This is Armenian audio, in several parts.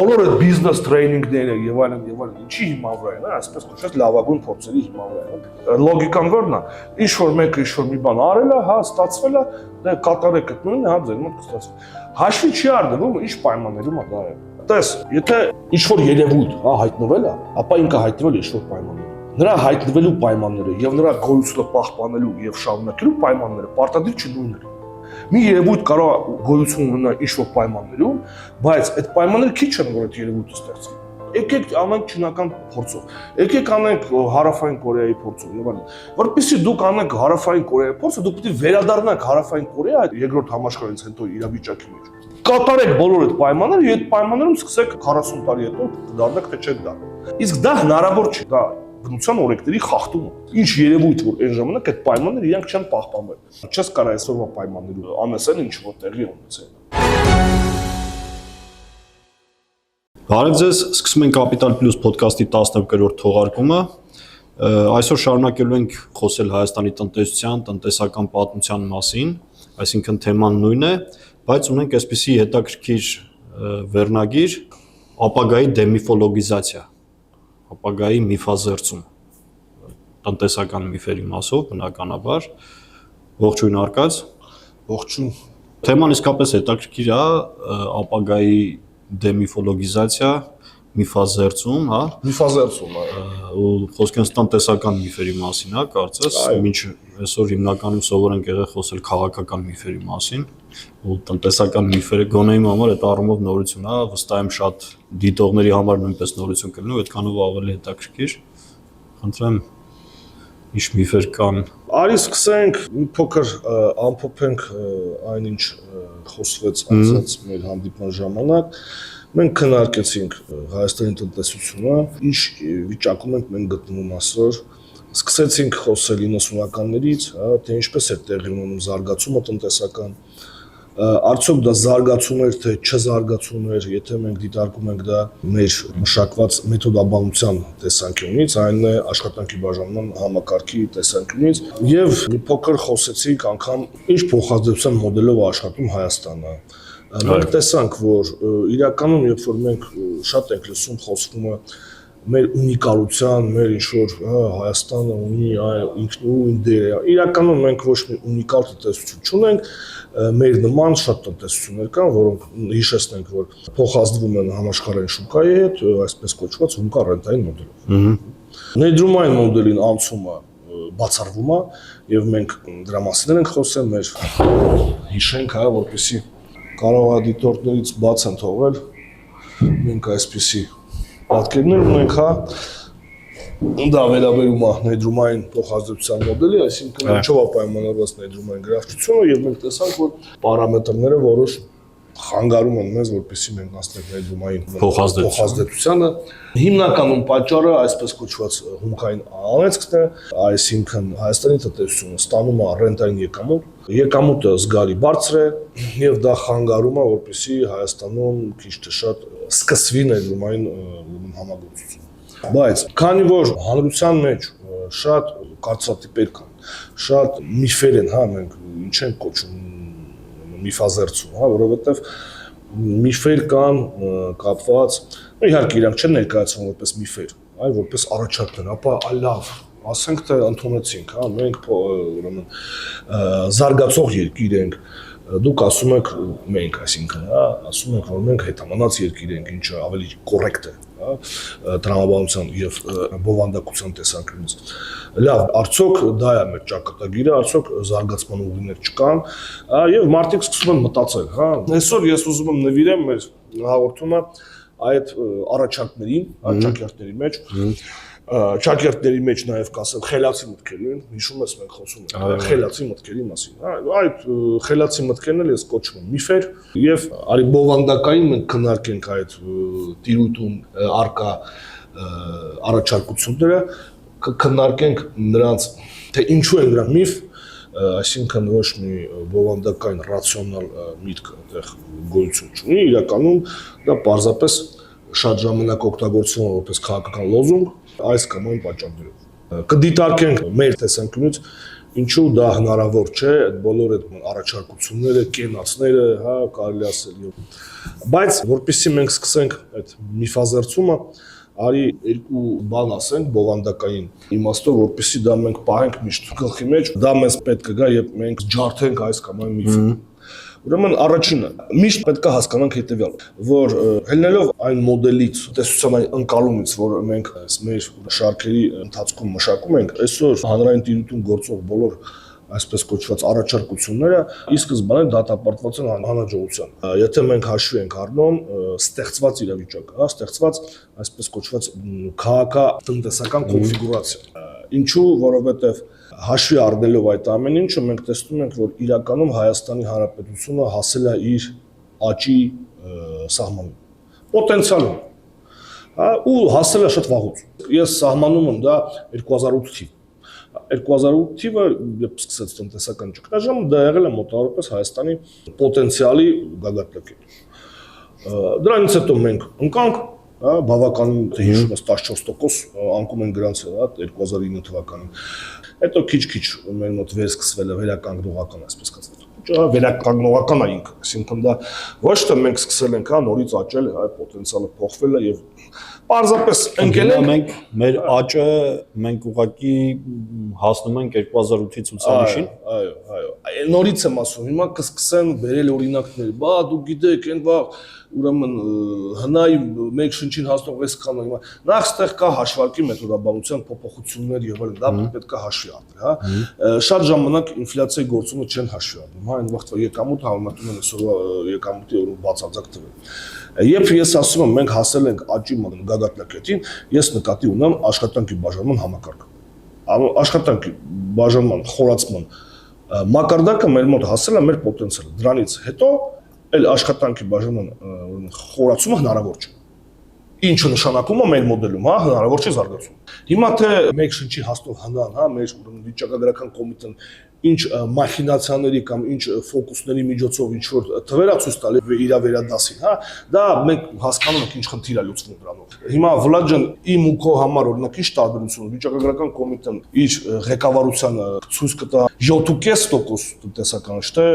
բոլոր այդ բիզնես տրեյնինգները եւ այլն, ինչի հիման վրա են, այսպես կոչված լավագույն փորձերի հիման վրա են։ Լոգիկան որն է, ինչ որ մեկը ինչ որ մի բան արել է, հա, ստացվել է, դե կատարեք այդ նույնը, հա, ձեր մոտ կստացվի։ Հաշվի չի առնվում, ինչ պայմաններում է դա է։ Տես, եթե ինչ որ երևույթ, հա, հայտնվել է, ապա ինքը հայտնվել է ինչ որ պայմաններում։ Նրա հայտնվելու պայմանները եւ նրա գոյությունը պահպանելու եւ շարունակելու պայմանները պարտադիր չնույնն են։ Մի երևույթ կարող է գոյություն ունենալ ինչ որ պայմաններում, բայց այդ պայմանները քիչ են, որ այդ երևույթը ստեղծվի։ Եկեք անենք չինական փորձով։ Եկեք անենք հարավային Կորեայի փորձով եւ այլն։ Որպեսզի դուք անեք հարավային Կորեայի փորձը, դուք պետք է վերադառնաք հարավային Կորեա երկրորդ համաշխարհից հետո իրավիճակի մեջ։ Կատարեք բոլոր այդ պայմանները եւ այդ պայմաններում սկսեք 40 տարի հետո դառնաք թե չեք դառնա։ Իսկ դա հնարավոր չէ, դա բնության օրենքների խախտում է։ Ինչ երևույթ որ այն ժամանակ այդ պայմանները իրանք չեն պահպանվել։ Չես կարող այսօրվա պայմաններով անեսել ինչ որ տեղի ունեցել։ Բարև ձեզ, սկսում ենք Capital Plus podcast-ի 19-րդ թողարկումը։ Այսօր շարունակելու ենք խոսել Հայաստանի տնտեսության, տնտեսական պատմության մասին, այսինքն թեման նույնն է, բայց ունենք այսպիսի հետաքրքիր վերնագիր ապագայի դեմիֆոլոգիզացիա, ապագայի միֆազերծում, տնտեսական միֆերի մասով բնականաբար, ողջույն Արկաձ։ Ողջույն։ Թեման իսկապես հետաքրքիր է, ապագայի դեմիֆոլոգիզացիա, միֆազերծում, հա։ Միֆազերծում, ու խոսքենք տնտեսական միֆերի մասին, հա, կարծես, ինչ այսօր հիմնականում սովոր ենք եղել խոսել քաղաքական միֆերի մասին, ու տնտեսական միֆերը գոնե իմ համար այդ առումով նորություն է, վստահ եմ շատ դիտողների համար նույնպես նորություն կլինի, ու այդքանով ավելի հետաքրքիր։ Խնդրեմ, ինչ միֆեր կան։ Արի սկսենք մի փոքր ամփոփենք այնինչ խոսվեց ասած մեր հանդիպման ժամանակ։ Մենք քննարկեցինք Հայաստանի տնտեսությունը, ինչ վիճակում ենք մենք գտնվում այսօր։ Սկսեցինք խոսել 90-ականներից, հա, թե ինչպես է տեղի ունենում զարգացումը տնտեսական։ Արդյոք դա զարգացում էր, թե չզարգացում էր, եթե մենք դիտարկում ենք դա մեր մշակված մեթոդաբանության տեսանկյունից, այն է աշխատանքի բաժանման համակարգի տեսանկյունից, եւ մի փոքր խոսեցինք անգամ ինչ փոխազդեցության մոդելով աշխատում Հայաստանը։ Մենք տեսանք, որ իրականում երբ որ մենք շատ ենք լսում խոսվում է մեր ունիկալության, մեր ինչ-որ Հայաստանը ունի ինքնուրույն դեր, իրականում մենք ոչ մի ունիկալ տնտեսություն չունենք, մեր նման շատ տնտեսություններ կան, որոնք հիշեցնենք, որ փոխազդվում են համաշխարհային շուկայի հետ, այսպես կոչված հունկա-ռենտային մոդելով։ Ներդրումային մոդելին անցումը բացառվում է, եւ մենք դրա մասին ենք խոսել, մեր հիշենք, հա, որպեսզի կարողադիտորդներից բաց են թողել, մենք այսպիսի պատկերներ ունենք, հա, դա վերաբերում է ներդրումային փոխազդեցության մոդելի, այսինքն ինչով է պայմանավորված ներդրումային գրավչությունը, եւ մենք տեսանք, որ պարամետրները որոշ խանգարում են մեզ, որպեսզի մենք հասնենք ներդրումային փոխազդեցությանը։ Հիմնականում պատճառը այսպես կոչված հումքային անեծքն է, այսինքն Հայաստանի տնտեսությունը ստանում է ռենտային եկամուտը զգալի բարձր է եւ դա խանգարում է, որպեսզի Հայաստանում քիչ թե շատ սկսվի ներդրումային համագործություն։ Բայց քանի որ հանրության մեջ շատ կարծրատիպեր կան, շատ միֆեր են, հա, մենք ինչ են կոչում միֆազերծում, հա, որովհետեւ միֆեր կան կապված, իհարկե իրանք չեն ներկայացվում որպես միֆեր, այլ որպես առաջարկներ, ապա լավ, ասենք թե ընդունեցինք, հա, մենք ուրեմն զարգացող երկիր ենք, դուք ասում եք մենք, այսինքն, հա, ասում եք, որ մենք հետամանած երկիր ենք, ինչը ավելի կոռեկտ է, հա, տրամաբանության եւ բովանդակության տեսանկյունից։ Լավ, արդյոք դա է մեր ճակատագիրը, արդյոք զարգացման ուղիներ չկան, եւ մարդիկ սկսում են մտածել, հա։ Այսօր ես ուզում եմ նվիրեմ մեր հաղորդումը այդ առաջարկներին, ճակերտների մեջ, ճակերտների մեջ նաև կասեմ խելացի մտքերին, հիշում ես մենք խոսում ենք խելացի մտքերի մասին, այդ խելացի մտքերն էլ ես կոչում եմ միֆեր եւ արի բովանդակային մենք քննարկենք այդ տիրույթում արկա առաջարկությունները, քննարկենք նրանց թե ինչու են դրանք միֆ, այսինքն ոչ մի բովանդակային ռացիոնալ միտք այդտեղ գոյություն չունի, իրականում դա պարզապես շատ ժամանակ օգտագործվում է որպես քաղաքական լոզունգ այս կամ այն պատճառներով։ Կդիտարկենք մեր տեսանկյունից Ինչու դա հնարավոր չէ, այդ բոլոր այդ առաջարկությունները, կենացները, հա, կարելի ասել։ Բայց որպեսզի մենք սկսենք այդ միֆազերծումը, արի երկու բան ասենք բովանդակային իմաստով, որպեսզի դա մենք պահենք միշտ գլխի մեջ, դա մեզ պետք է գա, երբ մենք ջարդենք այս կամ այն միֆը։ Ուրեմն առաջինը միշտ պետք է հասկանանք հետևյալը, որ ելնելով այն մոդելից, տեսության այն ընկալումից, որ մենք մեր շարքերի ընթացքում մշակում ենք, այսօր հանրային տիրույթում գործող բոլոր այսպես կոչված առաջարկությունները ի սկզբանե դատապարտված են հանրահաջողության։ Եթե մենք հաշվի ենք առնում ստեղծված իրավիճակը, հա, ստեղծված այսպես կոչված քաղաքա-տնտեսական կոնֆիգուրացիա։ Ինչու, որովհետև հաշվի առնելով այդ ամեն ինչը մենք տեսնում ենք, որ իրականում Հայաստանի Հանրապետությունը հասել է իր աճի սահմանին, պոտենցիալին, ու հասել է շատ վաղուց։ Ես սահմանում եմ դա 2008 թիվ։ 2008 թիվը, երբ սկսեց տնտեսական ճգնաժամը, դա եղել է մոտավորապես Հայաստանի պոտենցիալի գագաթնակետը։ Դրանից հետո մենք ընկանք, բավականին հիշում ես 14% անկում են գրանցել, 2009 թվականին։ Հետո քիչ-քիչ մեր մոտ վերսկսվել է վերականգնողական, այսպես կոչված։ Վերականգնողական է ինքը, այսինքն դա ոչ թե մենք սկսել ենք նորից աճել, այ պոտենցիալը փոխվել է եւ պարզապես ընկել ենք մեր աճը մենք ուղղակի հասնում ենք 2008-ի ցուցանիշին։ Այո, նորից եմ ասում, հիմա կսկսեն բերել օրինակներ, բա դու գիտեք, այն բա ուրեմն հնայի մեկ շնչին հասնող այսքան հիմա նախ ստեղ կա հաշվարկի մեթոդաբանության փոփոխություններ եւ այլն, դա պետք է հաշվի առնել, հա։ Շատ ժամանակ ինֆլյացիայի գործումը չեն հաշվի առնում, հա, այն վաղ եկամուտ համեմատում են այսօրվա եկամուտի օրում բացարձակ թվեր։ Երբ ես ասում եմ մենք հասել ենք աճի գագաթնակետին, ես նկատի ունեմ աշխատանքի բաժանման համակարգը։ Աշխատանքի բաժանման խորացման մակարդակը մեր մոտ հասել է մեր պոտենցիալը։ Դրանից հետո այլ աշխատանքի բաժանման խորացումը հնարավոր չէ։ Ինչը նշանակում է մեր մոդելում, հա, հնարավոր չէ զարգացում։ Հիմա թե մեկ շնչի հաստով հնան, հա, մեր վիճակագրական կոմիտեն ինչ մախինացիաների կամ ինչ ֆոկուսների միջոցով ինչ որ թվեր ցույց տալի իր վերադասին, հա, դա մենք հասկանում ենք ինչ խնդիր է լուծվում դրանով։ Հիմա Վլադ ջան, իմ ու քո համար օրինակ ինչ տարբերություն վիճակագրական կոմիտեն իր ղեկավարությանը ցույց կտա 7.5% տնտեսական, չէ,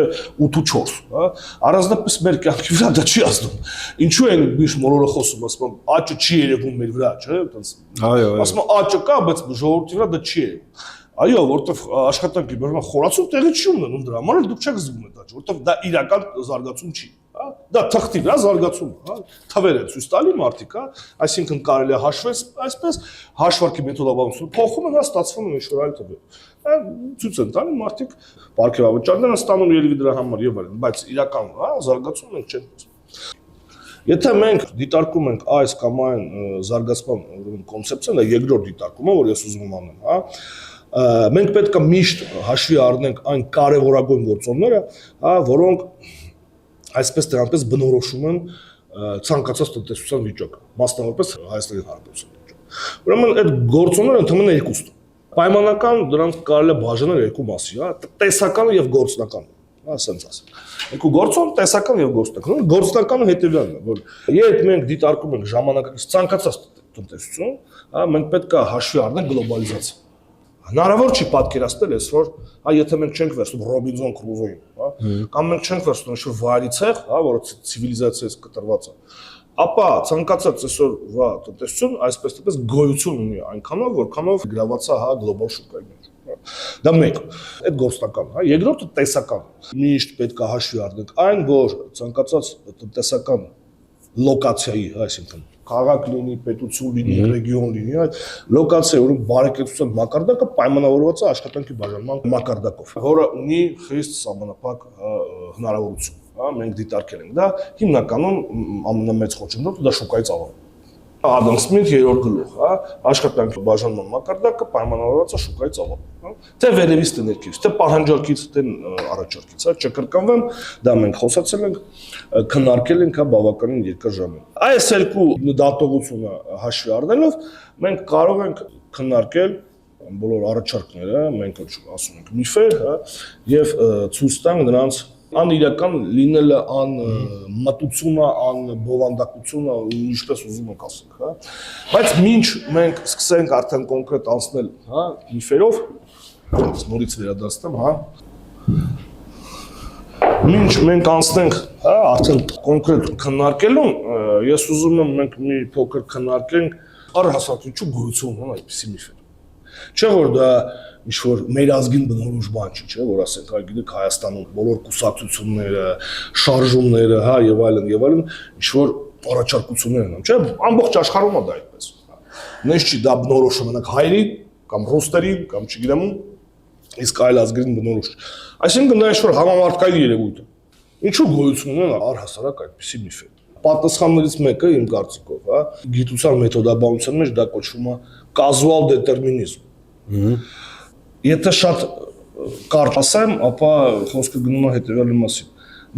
8.4, հա, առանձնապես մեր կյանքի վրա դա չի ազդում։ Ինչու են միշտ մոլորը խոսում, ասում են աճը չի երևում մեր վրա, չէ, այտենց։ Այո, ասում են աճը կա, բայց ժողովրդի վրա դա չի երևում։ Այո, որտեվ աշխատանքի բաժանման խորացում տեղի չի ունենում, դրա համար էլ դուք չեք զգում այդ աճը, որտեվ դա իրական զարգացում չի, հա, դա թղթի վրա զարգացում է, հա, թվեր են ցույց տալի մարդիկ, հա, այսինքն կարելի է հաշվել այսպես, հաշվարկի մեթոդաբանությունը փոխում են, հա, ստացվում են ինչ-որ այլ թվեր։ Հա, ցույց են տալի մարդիկ, պարգևավճարներ են ստանում երևի դրա համար եւ այլն, բայց իրական, հա, զարգացում մենք չենք տեսնում։ Եթե մենք դիտարկում ենք այս կամ այն զարգացման կոնցեպցիան, երկրորդ դիտարկումը, որ ես ուզում եմ անեմ, հա, մենք պետք է միշտ հաշվի առնենք այն կարևորագույն գործոնները, հա, որոնք այսպես դրանպես բնորոշում են ցանկացած տնտեսության վիճակը, մասնավորապես Հայաստանի Հանրապետության վիճակը։ Ուրեմն այդ գործոնները ընդհանրապես երկուսն են։ Պայմանական դրանք կարելի է բաժանել երկու մասի, հա, տեսականը եւ գործնականը, հա, ասենց ասեմ։ Երկու գործոն, տեսական եւ գործնական։ Գործնականը հետեւյալն է, որ երբ մենք դիտարկում ենք ժամանակակից ցանկացած տնտեսություն, հա, մենք պետք է հաշվի առնենք գլոբալիզացիան։ Հնարավոր չի պատկերացնել այսօր, հա, եթե մենք չենք վերցնում Ռոբինզոն Կրուզոյին, հա, կամ մենք չենք վերցնում ինչ-որ վայրի ցեղ, հա, որը ցիվիլիզացիայից կտրված է, ապա ցանկացած այսօրվա տնտեսություն այսպես թեպես գոյություն ունի այնքանով, որքանով գրաված է, հա, գլոբալ շուկայի մեջ։ Դա մեկ, այդ գործնական, հա, երկրորդը տեսական։ Միշտ պետք է հաշվի առնենք այն, որ ցանկացած տնտեսական լոկացիայի, այսինքն քաղաք լինի, պետություն լինի, ռեգիոն լինի, այդ լոկացիայի որոնք բարեկեցության մակարդակը պայմանավորված է աշխատանքի բաժանման մակարդակով, որը ունի խիստ սահմանափակ հնարավորություն, հա, մենք դիտարկել ենք դա, հիմնականում ամենամեծ խոչընդոտը դա շուկայի ծավալն է։ Ադամ Սմիթ երրորդ գլուխ, հա, աշխատանքի բաժանման մակարդակը պայմանավորված է շուկայի ծավալով, հա, թե վերևից թե ներքևից, թե պահանջարկից, թե առաջարկից, հա, չկրկնվեմ, դա մենք խոսացել ենք, քննարկել ենք, հա, բավականին երկար ժամանակ։ Այս երկու դատողությունը հաշվի առնելով մենք կարող ենք քննարկել բոլոր առաջարկները, մենք ասում ենք միֆեր, հա, եւ ցույց տանք նրանց անիրական լինելը, անմտությունը, անբովանդակությունը, ինչպես ուզում ենք ասենք, հա։ Բայց մինչ մենք սկսենք արդեն կոնկրետ անցնել, հա, միֆերով, նորից վերադարձնեմ, հա։ Մինչ մենք անցնենք, հա, արդեն կոնկրետ քննարկելուն, ես ուզում եմ մենք մի փոքր քննարկենք առհասարակություն գոյություն ունեն այդպիսի միֆեր։ Չէ՞ որ դա ինչ-որ մեր ազգին բնորոշ բան չի, չէ՞, որ ասենք, այ գիտեք Հայաստանում բոլոր կուսակցությունները, շարժումները, հա, եւ այլն, ինչ-որ առաջարկություններ են, չէ՞, ամբողջ աշխարհում է դա այդպես։ Նես չի դա բնորոշ մենակ հայերին կամ ռուսներին կամ չգիտեմ ում, իսկ այլ ազգերին բնորոշ։ Այսինքն դա ինչ-որ համամարտկային երևույթ է։ Ինչու գոյություն ունեն առհասարակ այդպիսի միֆեր։ Պատասխաններից մեկը իմ կարծիքով, հա, գիտության մեթոդաբանության մեջ դա կոչվում է կազուալ դետերմինիզմ։ Եթե շատ կարճ ասեմ, ապա խոսքը գնում է հետևյալի մասին։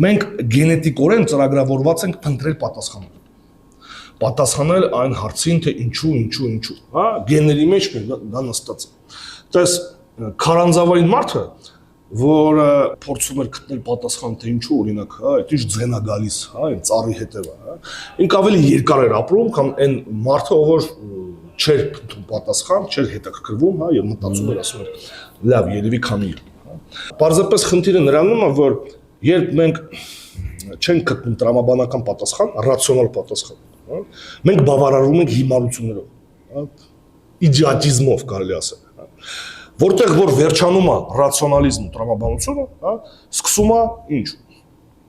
Մենք գենետիկորեն ծրագրավորված ենք փնտրել պատասխաններ։ Պատասխանել այն հարցին, թե ինչու, հա, գեների մեջ դա նստած է։ Տես քարանձավային մարդը, որը փորձում էր գտնել պատասխան, թե ինչու, օրինակ, հա, այդ ինչ ձեն է գալիս, հա, այն ծառի հետևը, հա, ինք ավելի երկար էր ապրում, քան այն մարդը, ով չէր փնտրում պատասխան, չէր հետաքրքրվում, հա, եւ մտածում էր, ասում էր, լավ, երևի քանի, հա։ Պարզապես խնդիրը նրանում է, որ երբ մենք չենք գտնում տրամաբանական պատասխան, ռացիոնալ պատասխան, հա, մենք բավարարվում ենք հիմարություններով, հա, իդիոտիզմով կարելի ասել, հա։ Որտեղ որ վերջանում է ռացիոնալիզմը, տրամաբանությունը, հա, սկսում է ինչ։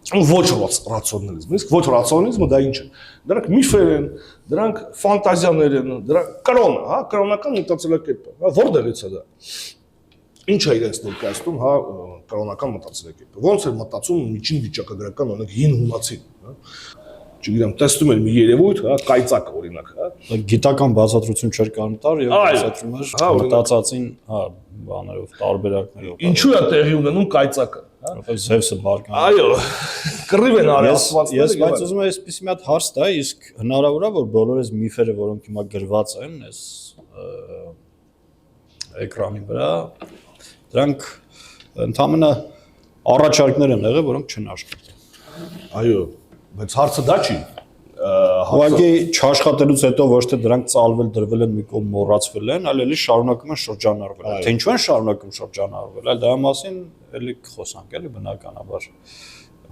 Ոչ ռացիոնալիզմ, իսկ ոչ ռացիոնալիզմը դա ինչ է։ Դրանք միֆեր են, դրանք ֆանտազիաներ են, դրանք կրոն, հա, կրոնական մտածելակերպ է, հա, որտեղից է դա։ Ինչ է իրենց ներկայացնում, հա, կրոնական մտածելակերպը։ Ոնց է մտածում միջին վիճակագրական օրինակ հին հունացին, հա։ Չգիտեմ, տեսնում եմ մի երևույթ, հա, կայծակ օրինակ, հա։ Գիտական բացատրություն չէր կարող տար եւ բացատրում էր մտածածին, հա, բաներով, տարբերակներով։ Ինչու է տեղի ունենում կայծակը, հա։ Որտեղ Զևսը բարկանում։ Այո, կռիվ են արել աստվածները։ Ես բայց ուզում եմ այսպեսի մի հատ հարց տա, իսկ հնարավոր է որ բոլոր այս միֆերը, որոնք հիմա գրված են այս էկրանի վրա, դրանք ընդհանրապես առաջարկներ են եղել, որոնք չեն աշխատել։ Այո, բայց հարցը դա չի։ Ուղղակի չաշխատելուց հետո ոչ թե դրանք ծալվել, դրվել են մի կողմ մոռացվել են, այլ էլի շարունակում են շրջանառվել։ Թե ինչու են շարունակում շրջանառվել, այլ դրա մասին էլի խոսանք, էլի բնականաբար։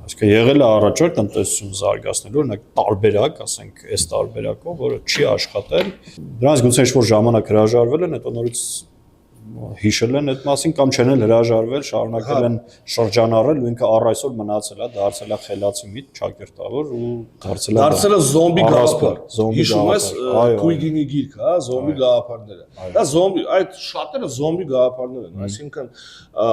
Այսինքն եղել է առաջորդ տնտեսություն զարգացնելու, օրինակ տարբերակ, ասենք, այս տարբերակով, որը չի աշխատել, դրանց գուցե ինչ-որ ժամանակ հրաժարվել են, հետո նորից հիշել են այդ մասին կամ չեն էլ հրաժարվել, շարունակել են շրջանառել ու ինքը առ այսօր մնացել է, դարձել է խելացի մի ճակերտավոր ու դարձել է զոմբի գաղափար։ Զոմբի Հիշում ես գաղափար։ Քույգինի գիրքը, հա, զոմբի գաղափարները։ Դա զոմբի, այդ շատերը զոմբի գաղափարներ են, այսինքն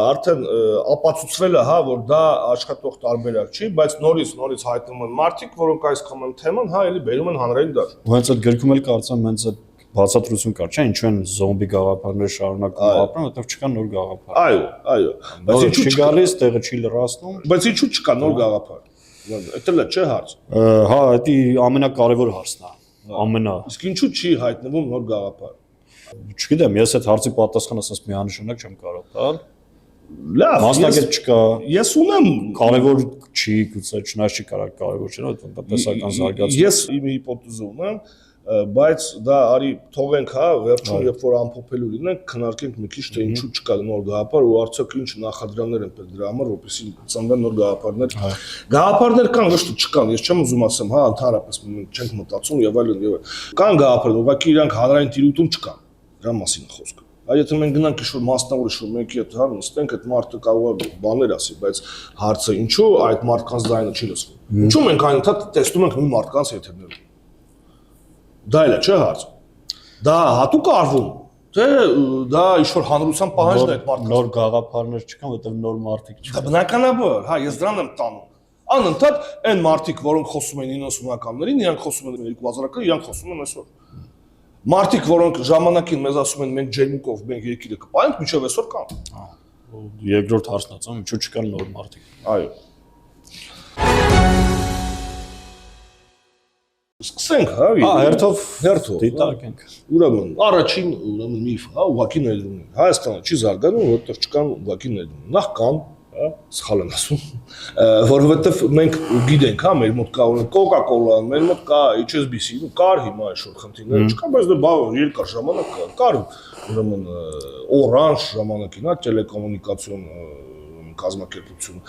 արդեն ապացուցվել է, հա, որ դա աշխատող տարբերակ չի, բայց նորից հայտնվում են մարդիկ, որոնք այս կամ թեման, հա, էլի բերում են հանրային դաշտ։ Հենց այդ գրքում էլ կարծեմ հենց այդ բացատրություն կար, չէ՞, ինչու են զոմբի գաղափարներ շարունակում ապրում, որտեղ չկա նոր գաղափար։ Այո։ Բայց ինչու չի գալիս, տեղը չի լրացնում։ Բայց ինչու չկա նոր գաղափար։ Դա էլ չէ հարց։ Հա, դա ամենակարևոր հարցն է։ Ամենա։ Իսկ ինչու չի հայտնվում նոր գաղափար։ Չգիտեմ, ես այդ հարցի պատասխանը ասած միանշանակ չեմ կարող տալ։ Լավ, մասնակից չկա։ Ես ունեմ Կարևոր չի, գուցե չնայած չի կարևոր չէ, տնտեսական զարգացում։ Ես իմ հիպոթեզը ունեմ, բայց դա արի թողենք, հա, վերջում երբ որ ամփոփելու լինենք, քննարկենք մի քիչ թե ինչու չկա նոր գաղափար ու արդյոք ինչ նախադրյալներ են պետք դրա համար, որպեսզի ծնվեն նոր գաղափարներ։ Գաղափարներ կան, ոչ թե չկան, ես չեմ ուզում ասեմ, հա, ընդհանրապես մենք չենք մտածում եւ այլն եւ այլն։ Կան գաղափարներ, ուղղակի իրանք հանրային տիրույթում չկան։ Դրա մասին է խոսքը։ Եթե մենք գնանք ինչ-որ մասնավոր ինչ-որ մեկի հետ հա նստենք, այդ մարդը կարող է բաներ ասի, բայց հարցը ինչու այդ մարդկանց ձայնը չի լսվում։ Ինչու մենք այնտեղ տեսնում ենք մի մարդկանց եթերներում։ Դա էլ է, չէ՞ հարց։ Դա հատուկ արվում, թե դա ինչ-որ հանրության պահանջն է այդ մարդկանց։ Նոր գաղափարներ չկան, որտեղ նոր մարդիկ չկան։ Բնականաբար, հա, ես դրան եմ տանում։ Անընդհատ այն մարդիկ, որոնք խոսում են 90-ականներին, իրանք խոսում են 2000-ական, իրանք խոսում են այսօր։ Մարդիկ, որոնք ժամանակին մեզ ասում են մենք ջերմուկով մենք երկիրը կպահենք, մինչև այսօր կան։ Երկրորդ հարցն է, ինչու չկան նոր մարդիկ։ Այո։ Սկսենք, հա, հերթով դիտարկենք։ Ուրեմն, առաջին միֆ, հա, ուղղակի ներդրումներ։ Հայաստանը չի զարգանում, որտեղ չկան ուղղակի ներդրումներ։ Նախ կան, հա, սխալ եմ ասում, որովհետև մենք գիտենք, հա, մեր մոտ կա Coca-Cola-ն, մեր մոտ կա HSBC-ն, կար հիմա այսօր խնդիրներ չկա, բայց դա երկար ժամանակ կար, ուրեմն Orange ժամանակին, հա, տելեկոմունիկացիոն կազմակերպություն։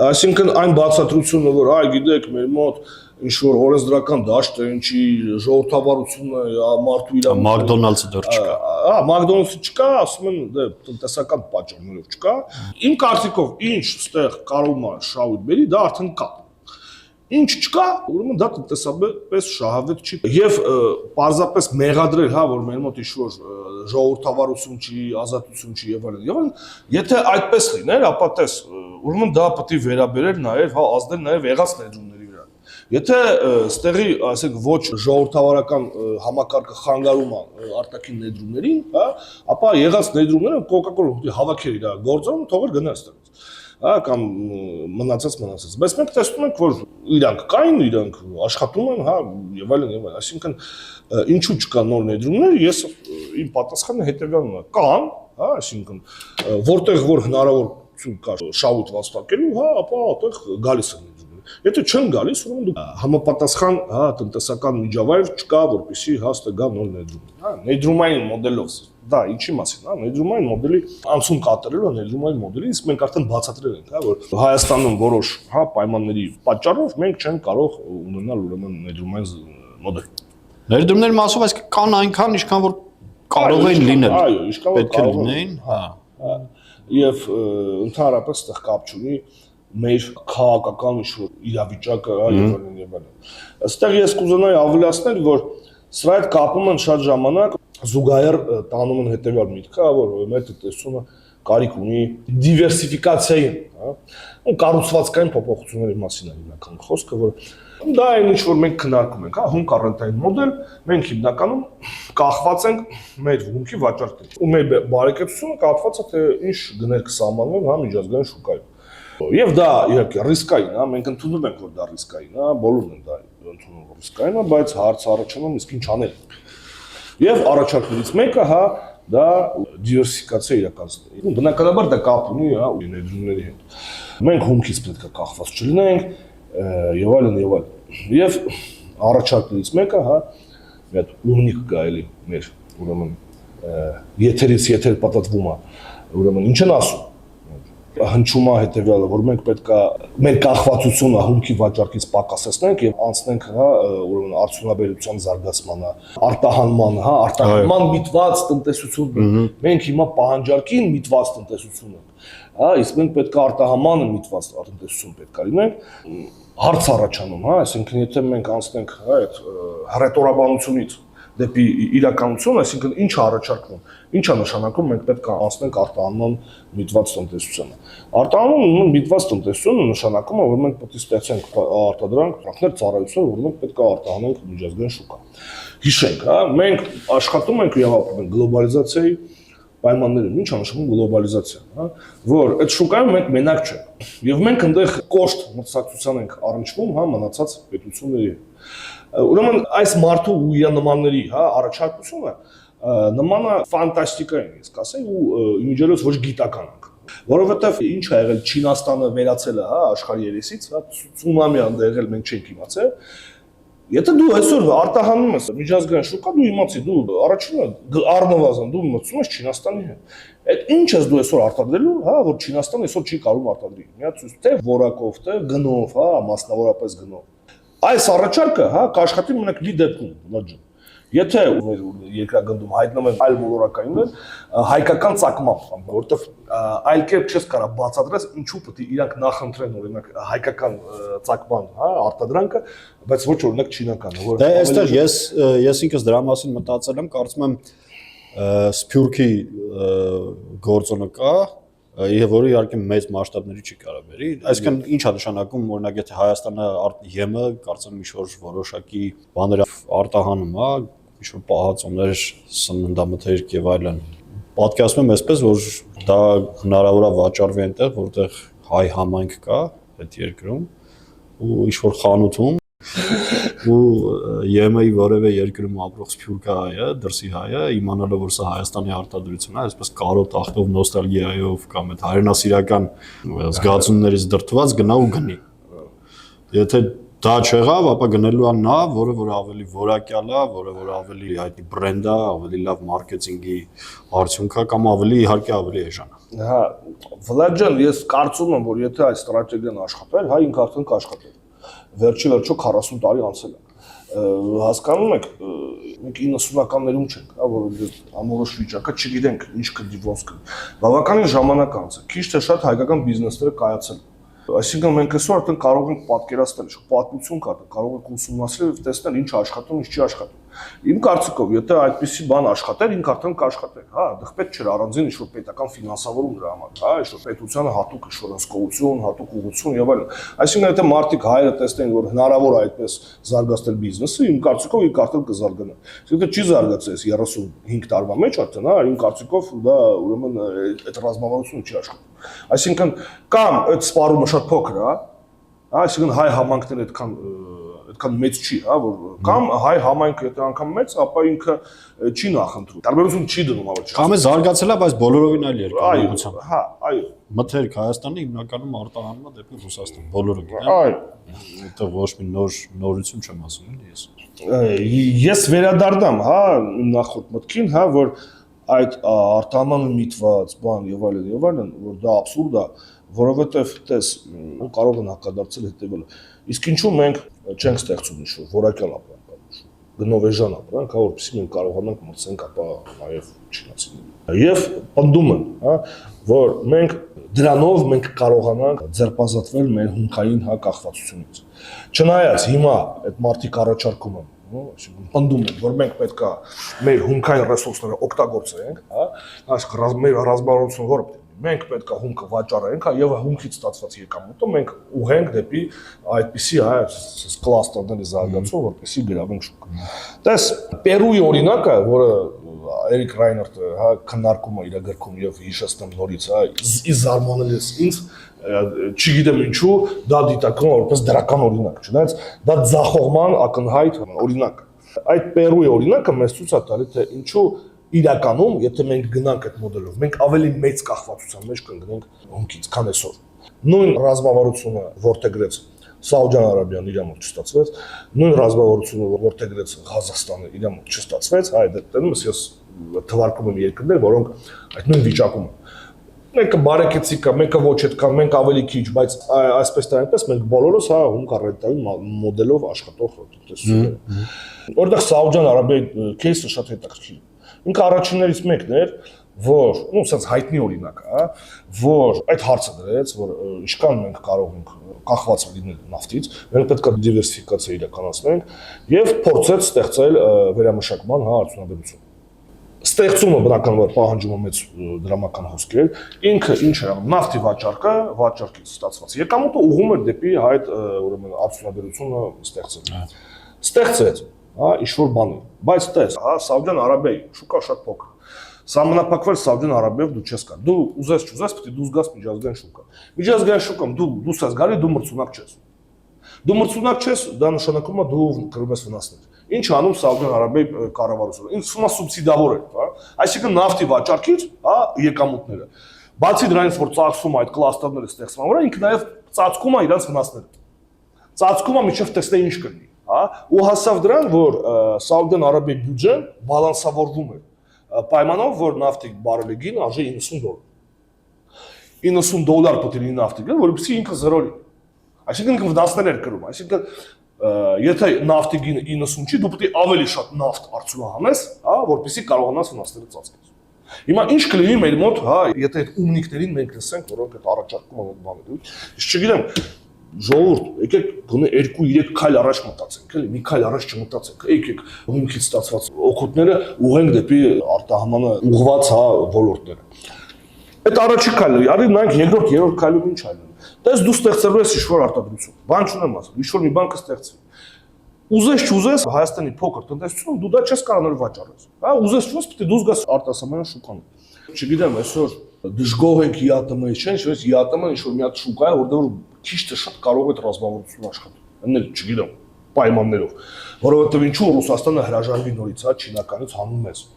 Այսինքն այն բացատրությունը, որ այ գիտեք, մեր մոտ ինչ որ օրենսդրական դաշտ է, ինչի ժողովրդավարությունը, մարդու իրավունքները Մակդոնալդսը դեռ չկա։ Հա, Մակդոնալդսը չկա, ասում են, դե տնտեսական պատճառներով չկա։ Իմ կարծիքով, ինչ ստեղ կարող է շահույթ բերի, դա արդեն կա։ Ինչ չկա, ուրեմն դա տնտեսապես շահավետ չի։ Եվ պարզապես մեղադրել, հա, որ մեր մոտ ինչ-որ ժողովրդավարություն չի, ազատություն չի եւ այլն։ Եթե այդպես լիներ, ապա տես, ուրեմն դա պետք է վերաբերել նաեւ, հա, ազդել նաեւ եղած ներդրումների վրա։ Եթե ստեղի, ասենք, ոչ ժողովրդավարական համակարգը խանգարում է արտաքին ներդրումներին, հա, ապա եղած ներդրումները Coca-Cola հավաքեր իր գործում, թողեր գնա այստեղից։ Հա, կամ մնացած։ Բայց մենք տեսնում ենք, որ իրանք կային, իրանք աշխատում են, հա, եւ այլն, այսինքն ինչու չկա նոր ներդրումներ, ես իմ պատասխանը հետեւյալն է. կան, հա, այսինքն որտեղ որ հնարավորություն կա շահույթ վաստակելու, հա, ապա այդտեղ գալիս են ներդրումները։ Եթե չեն գալիս, ուրեմն դու համապատասխան, հա, տնտեսական միջավայր չկա, որպեսզի հաստատ գա նոր ներդրում, հա, ներդրումային մոդելով դա ինչի մասին, հա, ներդրումային մոդելի անցում կատարելու ներդրումային մոդելի, իսկ մենք արդեն բացատրել ենք, հա, որ Հայաստանում որոշ, հա, պայմանների պատճառով մենք չենք կարող ունենալ ուրեմն ներդրումային մոդել։ Ներդրումների մասով այս կան այնքան, ինչքան որ կարող են լինել։ Այո, ինչքան որ պետք է լինեին, հա։ Եվ ընդհանրապես այդտեղ կապ չունի մեր քաղաքական ինչ-որ իրավիճակը, հա, եւ այլն։ Այստեղ ես կուզենայի ավելացնել, որ սրա հետ կապում են շատ ժամանակ զուգահեռ տանում են հետևյալ միտքը, որ մեր տնտեսությունը կարիք ունի դիվերսիֆիկացիայի, հա, ու կառուցվածքային փոփոխությունների մասին է հիմնական խոսքը, որ դա այն ինչ որ մենք քննարկում ենք, հա, հումք առենտային մոդել, մենք հիմնականում կախված ենք մեր հումքի վաճառքից։ Ու մեր բարեկեցությունը կապված է թե ինչ գներ կսահմանվեն, հա, միջազգային շուկայում։ Եվ դա իհարկե ռիսկային, հա, մենք ընդունում ենք, որ դա ռիսկային, հա, բոլորն են դա ընդունում, որ ռիսկային է, բայց հարց առաջանում իսկ ինչ անել։ Եվ առաջարկներից մեկը, հա, դա դիվերսիֆիկացիա իրականացնել։ Բնականաբար դա կապ ունի, հա, ներդրումների հետ։ Մենք հումքից պետք է կախված չլինենք, եւ այլն եւ այլն։ Եվ առաջարկներից մեկը, հա, մի հատ ունիկ կա էլի մեր, ուրեմն, եթերից եթեր պատտվում է, ուրեմն ինչ են ասում։ Հնչում է հետեւյալը, որ մենք պետք է մեր կախվածությունը հումքի վաճառքից պակասեցնենք եւ անցնենք, հա, ուրեմն արդյունաբերության զարգացմանը, արտահանմանը, հա, արտահանման միտված տնտեսություն։ Մենք հիմա պահանջարկին միտված տնտեսություն ենք, հա, իսկ մենք պետք է արտահանմանը միտված տնտեսություն պետք է լինենք։ Հարց առաջանում, հա, այսինքն եթե մենք անցնենք, հա, այդ հռետորաբանությունից դեպի իրականություն, այսինքն ինչ է առաջարկվում, ինչ է նշանակում մենք պետք է անցնենք արտահանման միտված տնտեսությանը։ Արտահանման միտված տնտեսությունը նշանակում է, որ մենք պետք է ստեղծենք արտադրանք, տրանքներ, ծառայություն, որ մենք պետք է արտահանենք միջազգային շուկա։ Հիշենք, հա, մենք աշխատում ենք եւ ապրում ենք գլոբալիզացիայի պայմաններում, ինչ է նշանակում գլոբալիզացիան, հա, որ այդ շուկայում մենք մենակ չենք։ Եվ մենք այնտեղ կոշտ մտածողության ենք առնչվում, հա, մնացած պետությունների հետ։ Ուրեմն այս մարդու ու իր նմանների, հա, առաջարկությունը նմանը ֆանտաստիկային է, ասեմ, ու իմիջիալոց ոչ գիտական ենք։ Որովհետև ինչ է եղել Չինաստանը վերացելը, հա, աշխարհի երեսից, հա, ցունամի ա եղել, մենք չենք իմացել։ Եթե դու այսօր արտահանում ես միջազգային շուկա, դու իմացի, դու առաջինը առնվազն դու մտցում ես Չինաստանի հետ։ Այդ ինչ ես դու այսօր արտադրելու, հա, որ Չինաստանը այսօր չի կարող արտադրի։ Միացույց թե որակով, թե գնով, հա, մասնավորապես գնով։ Այս առաջարկը, հա, կաշխատի մենակ մի դեպքում, լաջը։ Եթե երկրագնդում հայտնվում են այլ մոլորակայիններ, հայկական ծագմամբ, որովհետև այլ կերպ չես կարող բացատրես ինչու պետք է իրանք նախընտրեն օրինակ հայկական ծագման, հա, արտադրանքը, բայց ոչ օրինակ չինականը, որ Դե այստեղ ես ինքս դրա մասին մտածել եմ, կարծում եմ Սփյուռքի գործոնը կա, եւ որը իհարկե մեծ մասշտաբների չի կարող բերի։ Այսինքն ինչ է նշանակում, օրինակ եթե Հայաստանը ԵՄ կարծեմ ինչ-որ որոշակի բաներ արտահանում է, ինչ-որ պահածոներ, սննդամթերք եւ այլն։ Պատկերացնում եմ այսպես, որ դա հնարավոր է վաճառվի այնտեղ, որտեղ հայ համայնք կա այդ երկրում ու ինչ-որ խանութում ու ԵՄ-ի որևէ երկրում ապրող սփյուռքա հայը, դրսի հայը, իմանալով որ սա Հայաստանի արտադրություն է, այսպես կարոտ ախտով, նոստալգիայով կամ այդ հայրենասիրական զգացումներից դրդված գնա ու գնի։ Եթե դա չեղավ, ապա գնելու է նա, որը որ ավելի որակյալ է, որը որ ավելի հայտնի բրենդ է, ավելի լավ մարքեթինգի արդյունք է կամ ավելի իհարկե ավելի էժան է։ Հա, Վլադ ջան, ես կարծում եմ, որ եթե այդ ստրատեգիան աշխատեր, հա ինքը արդեն կաշխատեր։ Վերջի վերջո 40 տարի անցել է։ Հասկանում եք, մենք 90-ականներում չենք, հա, որ ամորոշ վիճակը չգիտենք ինչ կդի ոնց կդի։ Բավականին ժամանակ անց է։ Քիչ թե շատ հայկական բիզնեսները կայացել։ Այսինքն մենք այսօր արդեն կարող ենք պատկերացնել, պատմություն կա, կարող ենք ուսումնասիրել եւ տեսնել ինչ աշխատում, ինչ չի աշխատում։ Իմ կարծիքով, եթե այդպիսի բան աշխատեր, ինքը արդեն կաշխատեր, հա, դեռ պետք չէր առանձին ինչ-որ պետական ֆինանսավորում դրա համար, հա, ինչ-որ պետությանը հատուկ ինչ-որ հսկողություն, հատուկ ուղղություն եւ այլն։ Այսինքն եթե մարդիկ հայերը տեսնեն, որ հնարավոր է այդպես զարգացնել բիզնեսը, իմ կարծիքով ինքը արդեն կզարգանա։ Եթե չի զարգացել 35 տարվա մեջ արդեն, հա, իմ կարծիքով դա ուրեմն այդ ռազմավարությունը չի աշխատում։ Այսինքն կամ այդ սպառումը շատ փոքր է, հա, այսինքն հայ համայնքները այդքան մեծ չի, հա, որ կամ հայ համայնքը եթե անգամ մեծ, ապա ինքը չի նախընտրում։ Տարբերություն չի դնում ավելի։ Կամ է զարգացել է, բայց բոլորովին այլ երկրներությամբ։ Հա, այո։ Մթերք Հայաստանը հիմնականում արտահանում է դեպի Ռուսաստան, բոլորը գիտեն։ Այո։ Այդտեղ ոչ մի նորություն չեմ ասում, էլի ես։ Ես վերադառնամ, հա, նախորդ մտքին, հա, որ այդ արտահանումը միտված բան եւ այլն, որ դա абսուրդ է, որովհետեւ տես կարող են հակադարձել հետեւելը։ Իսկ ինչու մենք չենք ստեղծում ինչ-որ որակյալ ապրանք, գնովեժան ապրանք, հա, որովհետեւ մենք կարողանանք մրցենք ապա նաեւ չինացիներին։ Եվ պնդում եմ, հա, որ մենք դրանով մենք կարողանանք ձերբազատվել մեր հումքային կախվածությունից։ Չնայած հիմա այդ մարտիկ առաջարկում են, պնդում են, որ մենք պետք է մեր հումքային ռեսուրսները օգտագործենք, հա, մեր ռազմավարությունը որը մենք պետք է հումքը վաճառենք, հա, եւ հումքից ստացված եկամուտը մենք ուղենք դեպի այդպիսի, հա, կլաստերների զարգացում, որպեսզի գրավենք շուկա։ Տես Պերուի օրինակը, որը Էրիկ Ռայներտը, հա, քննարկում է իր գրքում եւ հիշեցնում նորից, հա, ի զարմանալից ինձ չգիտեմ ինչու դա դիտարկում որպես դրական օրինակ, չնայած դա ձախողման ակնհայտ օրինակ է։ Այդ Պերուի օրինակը մեզ ցույց է տալի, թե ինչու իրականում, եթե մենք գնանք այդ մոդելով, մենք ավելի մեծ կախվածության մեջ կընկնենք հումքից, քան այսօր։ Նույն ռազմավարությունը որդեգրեց Սաուդյան Արաբիան իր մոտ չստացվեց, նույն ռազմավարությունը որդեգրեց Ղազախստանը իր մոտ չստացվեց, այ դեռ ես թվարկում եմ երկրներ, որոնք այդ նույն վիճակում են։ Մեկը բարեկեցիկ է, մեկը ոչ այդքան, մենք ավելի քիչ, բայց այսպես թե այնպես մենք բոլորս հա հումքարետային մոդելով աշխատող տնտեսություն ենք։ Որտեղ Սաուդյան Արաբիայի кейսը շատ հետաքրքիր է։ Ինքը առաջիններից մեկն էր, որ, ասած հայտնի օրինակ է, որ այդ հարցը դրեց, որ ինչքան մենք կարող ենք կախված լինել նավթից, մենք պետք է դիվերսիֆիկացիա իրականացնենք եւ փորձեց ստեղծել վերամշակման արդյունաբերություն։ Ստեղծումը բնականաբար պահանջում է մեծ դրամական հոսքեր, ինքը ինչ է անում, նավթի վաճառքը, վաճառքից ստացված եկամուտը ուղղում էր դեպի այդ ուրեմն արդյունաբերությունը ստեղծել։ Ստեղծեց, հա, ինչ-որ բաներ, բայց տես, հա, Սաուդյան Արաբիայի շուկա շատ փոքր։ Սահմանափակվել Սաուդյան Արաբիայով դու չես գա։ Դու ուզես չուզես, պետք է դու զգաս միջազգային շուկա։ Միջազգային շուկամ դու ես գալի, դու մրցունակ չես։ Դու մրցունակ չես, դա նշանակում է դու կրում ես վնասներ։ Ինչ անում Սաուդյան Արաբիայի կառավարությունը։ Ինձ թվում է սուբսիդավոր է, հա։ Այսինքն նավթի վաճառքից, հա, եկամուտները։ Բացի դրանից, որ ծածկում է այդ կլաստերները ստեղծման վրա, ինքը նաև ծածկում է իրենց վնասները։ Ծածկում է միջև տեսնե ինչ կլինի, հա, ու հասավ դրան, որ Սաուդյան Արաբիայի բյուջեն բալանսավորվում է պայմանով, որ նավթի բարելի գին արժի $90։ $90 պետք է լինի նավթի գին, որովհետեւ ինքը զրո լինի։ Այսինքն ինքը վնասներ էր կրում, այսինքն եթե նավթի գինը 90 չի, դու պետք է ավելի շատ նավթ արձանանես, հա, որպեսզի կարողանաս վնասները ծածկել։ Հիմա ինչ կլինի մեր մոտ, հա, եթե այդ ումնիկներին մենք լսենք, որոնք այդ առաջարկում են այդ բաները։ Ես չգիտեմ, ժողովուրդ, եկեք գոնե 2-3 քայլ առաջ մտածենք, էլի, մի քայլ առաջ չմտածենք, եկեք հումքից ստացված օգուտները ուղենք դեպի արտահանմանը ուղղված, հա, ոլորտները։ Այդ առաջի քայլը, արի նայենք երկրորդ, երրորդ քայլում ինչ այլն։ Տես դու ստեղծելու ես ինչ-որ արտադրություն, բան չունեմ ասում, ինչ-որ մի բան կստեղծվի։ Ուզես չուզես Հայաստանի փոքր տնտեսությունում դու դա չես կարող վաճառել։ Հա, ուզես չուզես պետք է դու զգաս արտասահմանյան շուկան։ Չգիտեմ, այսօր դժգոհ ենք ԵԱՏՄ-ից, չէ՞, ինչ-որ ԵԱՏՄ-ն ինչ-որ մի հատ շուկա է, որտեղ քիչ թե շատ կարող է ռազմավարություն աշխատել։ Ընդ չգիտեմ։ պայմաններով, որովհետև ինչու Ռուսաստանը հրաժարվի նորից, հա, չինականից հանուն մեզ։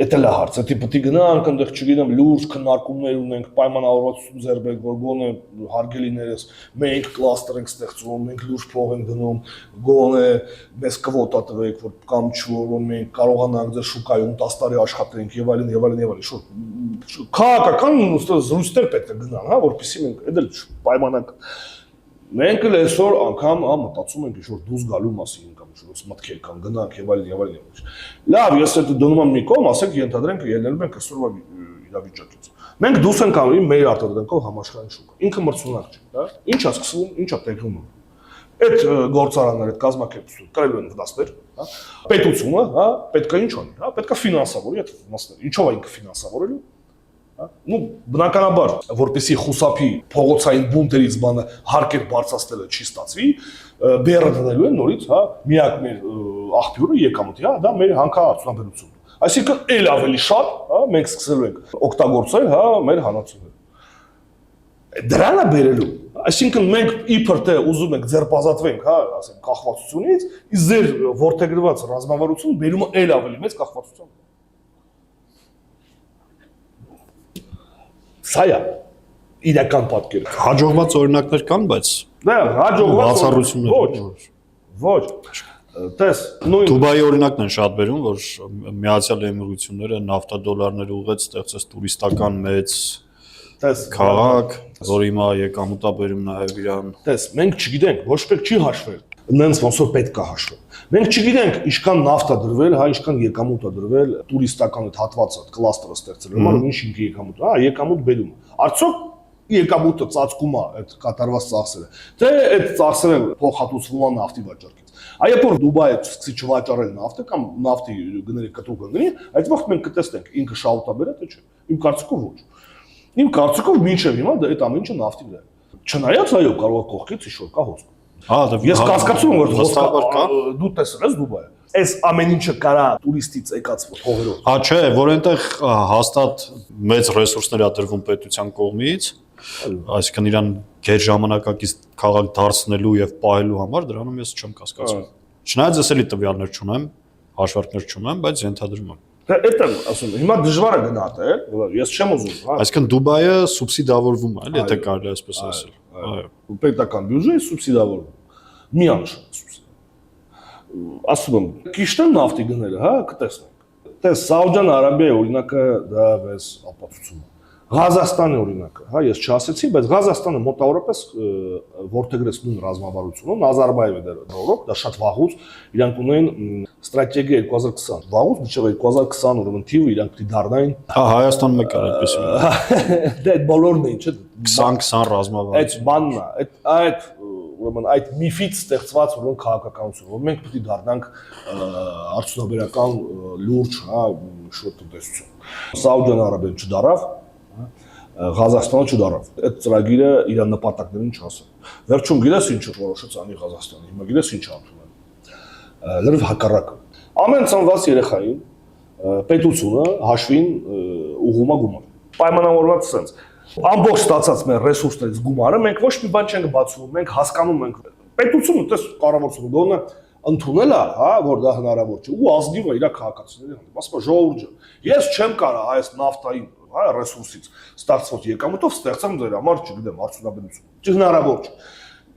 Էդ էլ է հարցը, դե պետք է գնանք այնտեղ, չգիտեմ, լուրջ քննարկումներ ունենք, պայմանավորվածություն ձեռք բերենք, որ գոնե հարգելիներս մենք կլաստեր ենք ստեղծում, մենք լուրջ փող ենք դնում, գոնե մեզ կվոտա տվեք, որ կամ չոր մենք կարողանանք ձեր շուկայում 10 տարի աշխատենք եւ այլն եւ այլն եւ այլն։ Շուտ քաղաքական զրույցներ պետք է գնան, հա, որպեսզի մենք այդ էլ պայմանակ մենք էլ այսօր անգամ մտածում ենք ինչ-որ դուրս գալու մասին կամ ինչ-որ մտքեր կան գնանք եւ այլն եւ այլն։ Լավ, ես այդ դնում եմ մի կողմ, ասենք ենթադրենք ելնելու ենք այսօրվա իրավիճակից։ Մենք դուրս ենք անում մեր արտադրանքով համաշխարհային շուկա։ Ինքը մրցունակ չէ, հա։ Ինչ է սկսվում, ինչ է տեղի ունենում։ Այդ գործարանները, այդ կազմակերպությունը կրելու են վնասներ, հա։ Պետությունը, հա, պետք է ինչ անի, հա, պետք է ֆինանսավորի այդ վնասները։ Ինչով է ինքը ֆինանսավորելու։ Ну, բնականաբար, որպեսի խուսափի փողոցային բունտերից բանը հարկեր բարձրացնելը չի ստացվի, բերը դնելու են նորից, հա, միակ մեր աղբյուրը եկամուտի, հա, դա մեր հանքարդյունաբերությունն։ Այսինքն ել ավելի շատ, հա, մենք սկսելու ենք օգտագործել, հա, մեր հանածությունները։ Դրան է բերելու։ Այսինքն մենք իբր թե ուզում ենք ձերբազատվենք, հա, ասենք կախվածությունից, իսկ ձեր որդեգրված ռազմավարությունը բերում է ել ավելի մեծ կախվածության։ Սա է իրական պատկերը։ Հաջողված օրինակներ կան, բայց դա հաջողված բացառություններ ոչ։ Տես, նույն Դուբայի օրինակն են շատ բերում, որ Միացյալ Էմիրությունները նավթադոլարներ ուղղեց ստեղծեց տուրիստական մեծ քաղաք, որ հիմա եկամուտա բերում նաև իրան։ Տես, մենք չգիտենք, ոչ մեկ չի հաշվել, նենց ոնց որ պետք է հաշվել։ Մենք չգիտենք ինչքան նավթ է դրվել, հա, ինչքան եկամուտ է դրվել տուրիստական այդ հատվածը, կլաստերը ստեղծելու համար, ինչ եկամուտ, հա, եկամուտ բերում։ Արդյոք եկամուտը ծածկում է այդ կատարված ծախսերը։ Թե այդ ծախսերը փոխհատուցվում են նավթի վաճառքից։ Այո, որ Դուբայը սկսի չվաճառել նավթը կամ նավթի գների կտրուկ ընկնի, այդ վաղ մենք կտեսնենք ինքը շահութա բերա թե չէ։ Իմ կարծիքով ոչ։ Իմ կարծիքով մինչև հիմա դա այդ ամեն ինչը նավթի վրա է։ Չնայած այո, կարող է կողքից ինչ-որ կա հոսք։ Ես կասկածում եմ, որ դու տեսել ես Դուբայը։ Այս ամեն ինչը կարա տուրիստից եկած փողերով։ Հա չէ, որ այնտեղ հաստատ մեծ ռեսուրսներ է տրվում պետության կողմից, այսինքն իրան գեր ժամանակակից քաղաք դարձնելու եւ պահելու համար դրանում ես չեմ կասկածում։ Չնայած ես էլի տվյալներ չունեմ, հաշվարկներ չունեմ, բայց ենթադրում եմ։ Դա այդ եմ ասում, հիմա դժվար է գնահատել, ես չեմ ուզում, հա։ Այսինքն Դուբայը սուբսիդավորվում է, էլի, եթե կարելի է այսպես ասել։ Այո։ Պետական բյուջեը սուբսիդավորվում։ Միանշան սուբսիդ։ Ասում եմ, ճիշտ է նավթի գները, հա, կտեսնենք։ Տես Սաուդյան Արաբիայի օրինակը դա վես ապացուցում է։ Ղազախստանի օրինակը, հա, ես չասեցի, բայց Ղազախստանը մոտավորապես ворթեգրեց նույն ռազմավարությունը, Նազարբաևը դեռ, դա շատ վաղուց իրանք ունեն ստրատեգիա 2020, վաղուց մինչև 2020 ուրեմն թիվը իրանք պիտի դառնային։ Հա, Հայաստանում մեկ էր այդպես։ Դա այդ բոլորն էին, չէ՞։ 20 ռազմավարություն։ Այդ բանն է, այդ ուրեմն այդ միֆից ստեղծված ուրեմն քաղաքականություն, որ մենք պիտի դառնանք արդյունաբերական լուրջ, հա, շուտ տնտեսություն։ Սաուդյան Արաբիան չդարավ, Ղազախստանը չդարավ։ Այդ ծրագիրը իր նպատակներին չհասավ։ Վերջում գիտես ինչ որոշեց անի Ղազախստանը, հիմա գիտես ինչ անում են։ Լրիվ հակառակը։ Ամեն ծնված երեխային պետությունը հաշվին ուղղում է գումար։ Պայմանավորված սենց։ Ամբողջ ստացած մեր ռեսուրսներից գումարը մենք ոչ մի բան չենք բացում, մենք հասկանում ենք պետությունը դες կառավարությունը գոնե ընդունել է, հա, որ դա հնարավոր չէ ու ազնիվ է իր քաղաքացիների հանդեպ։ Ասում է ժողովուրդ ջան, ես չեմ կարող այս նավթային, հա, ռեսուրսից ստացված եկամուտով ստեղծեմ ձեր համար, չգիտեմ, արդյունաբերություն։ Չհնարավոր չէ։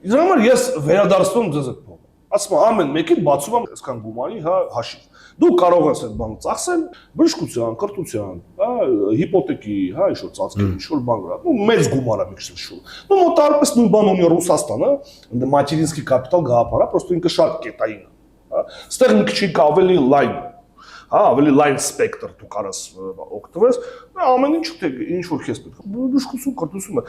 Իդրա համար ես վերադարձնում ձեզ այդ փողը։ Ասում եմ ամեն մեկին բացում եմ այսքան գումարի, հա, հաշիվ։ Դու կարող ես այդ բանը ծախսել բժշկության, կրթության, հա, հիպոթեկի, հա, ինչ-որ ծածկել, ինչ-որ բան գրա։ Ну, մեծ գումար է մի քիչ շուտ։ Ну, մոտարպես նույն բան ունի Ռուսաստանը, ընդ մատերինսկի կապիտալ գաղափարը, պրոստո ինքը շատ կետային է, հա։ Ստեղ մի քիչ ավելի լայն, հա, ավելի լայն սպեկտր դու կարաս օգտվես, ամեն ինչ թե ինչ որ քեզ պետք է։ Բժշկություն, կրթությունը։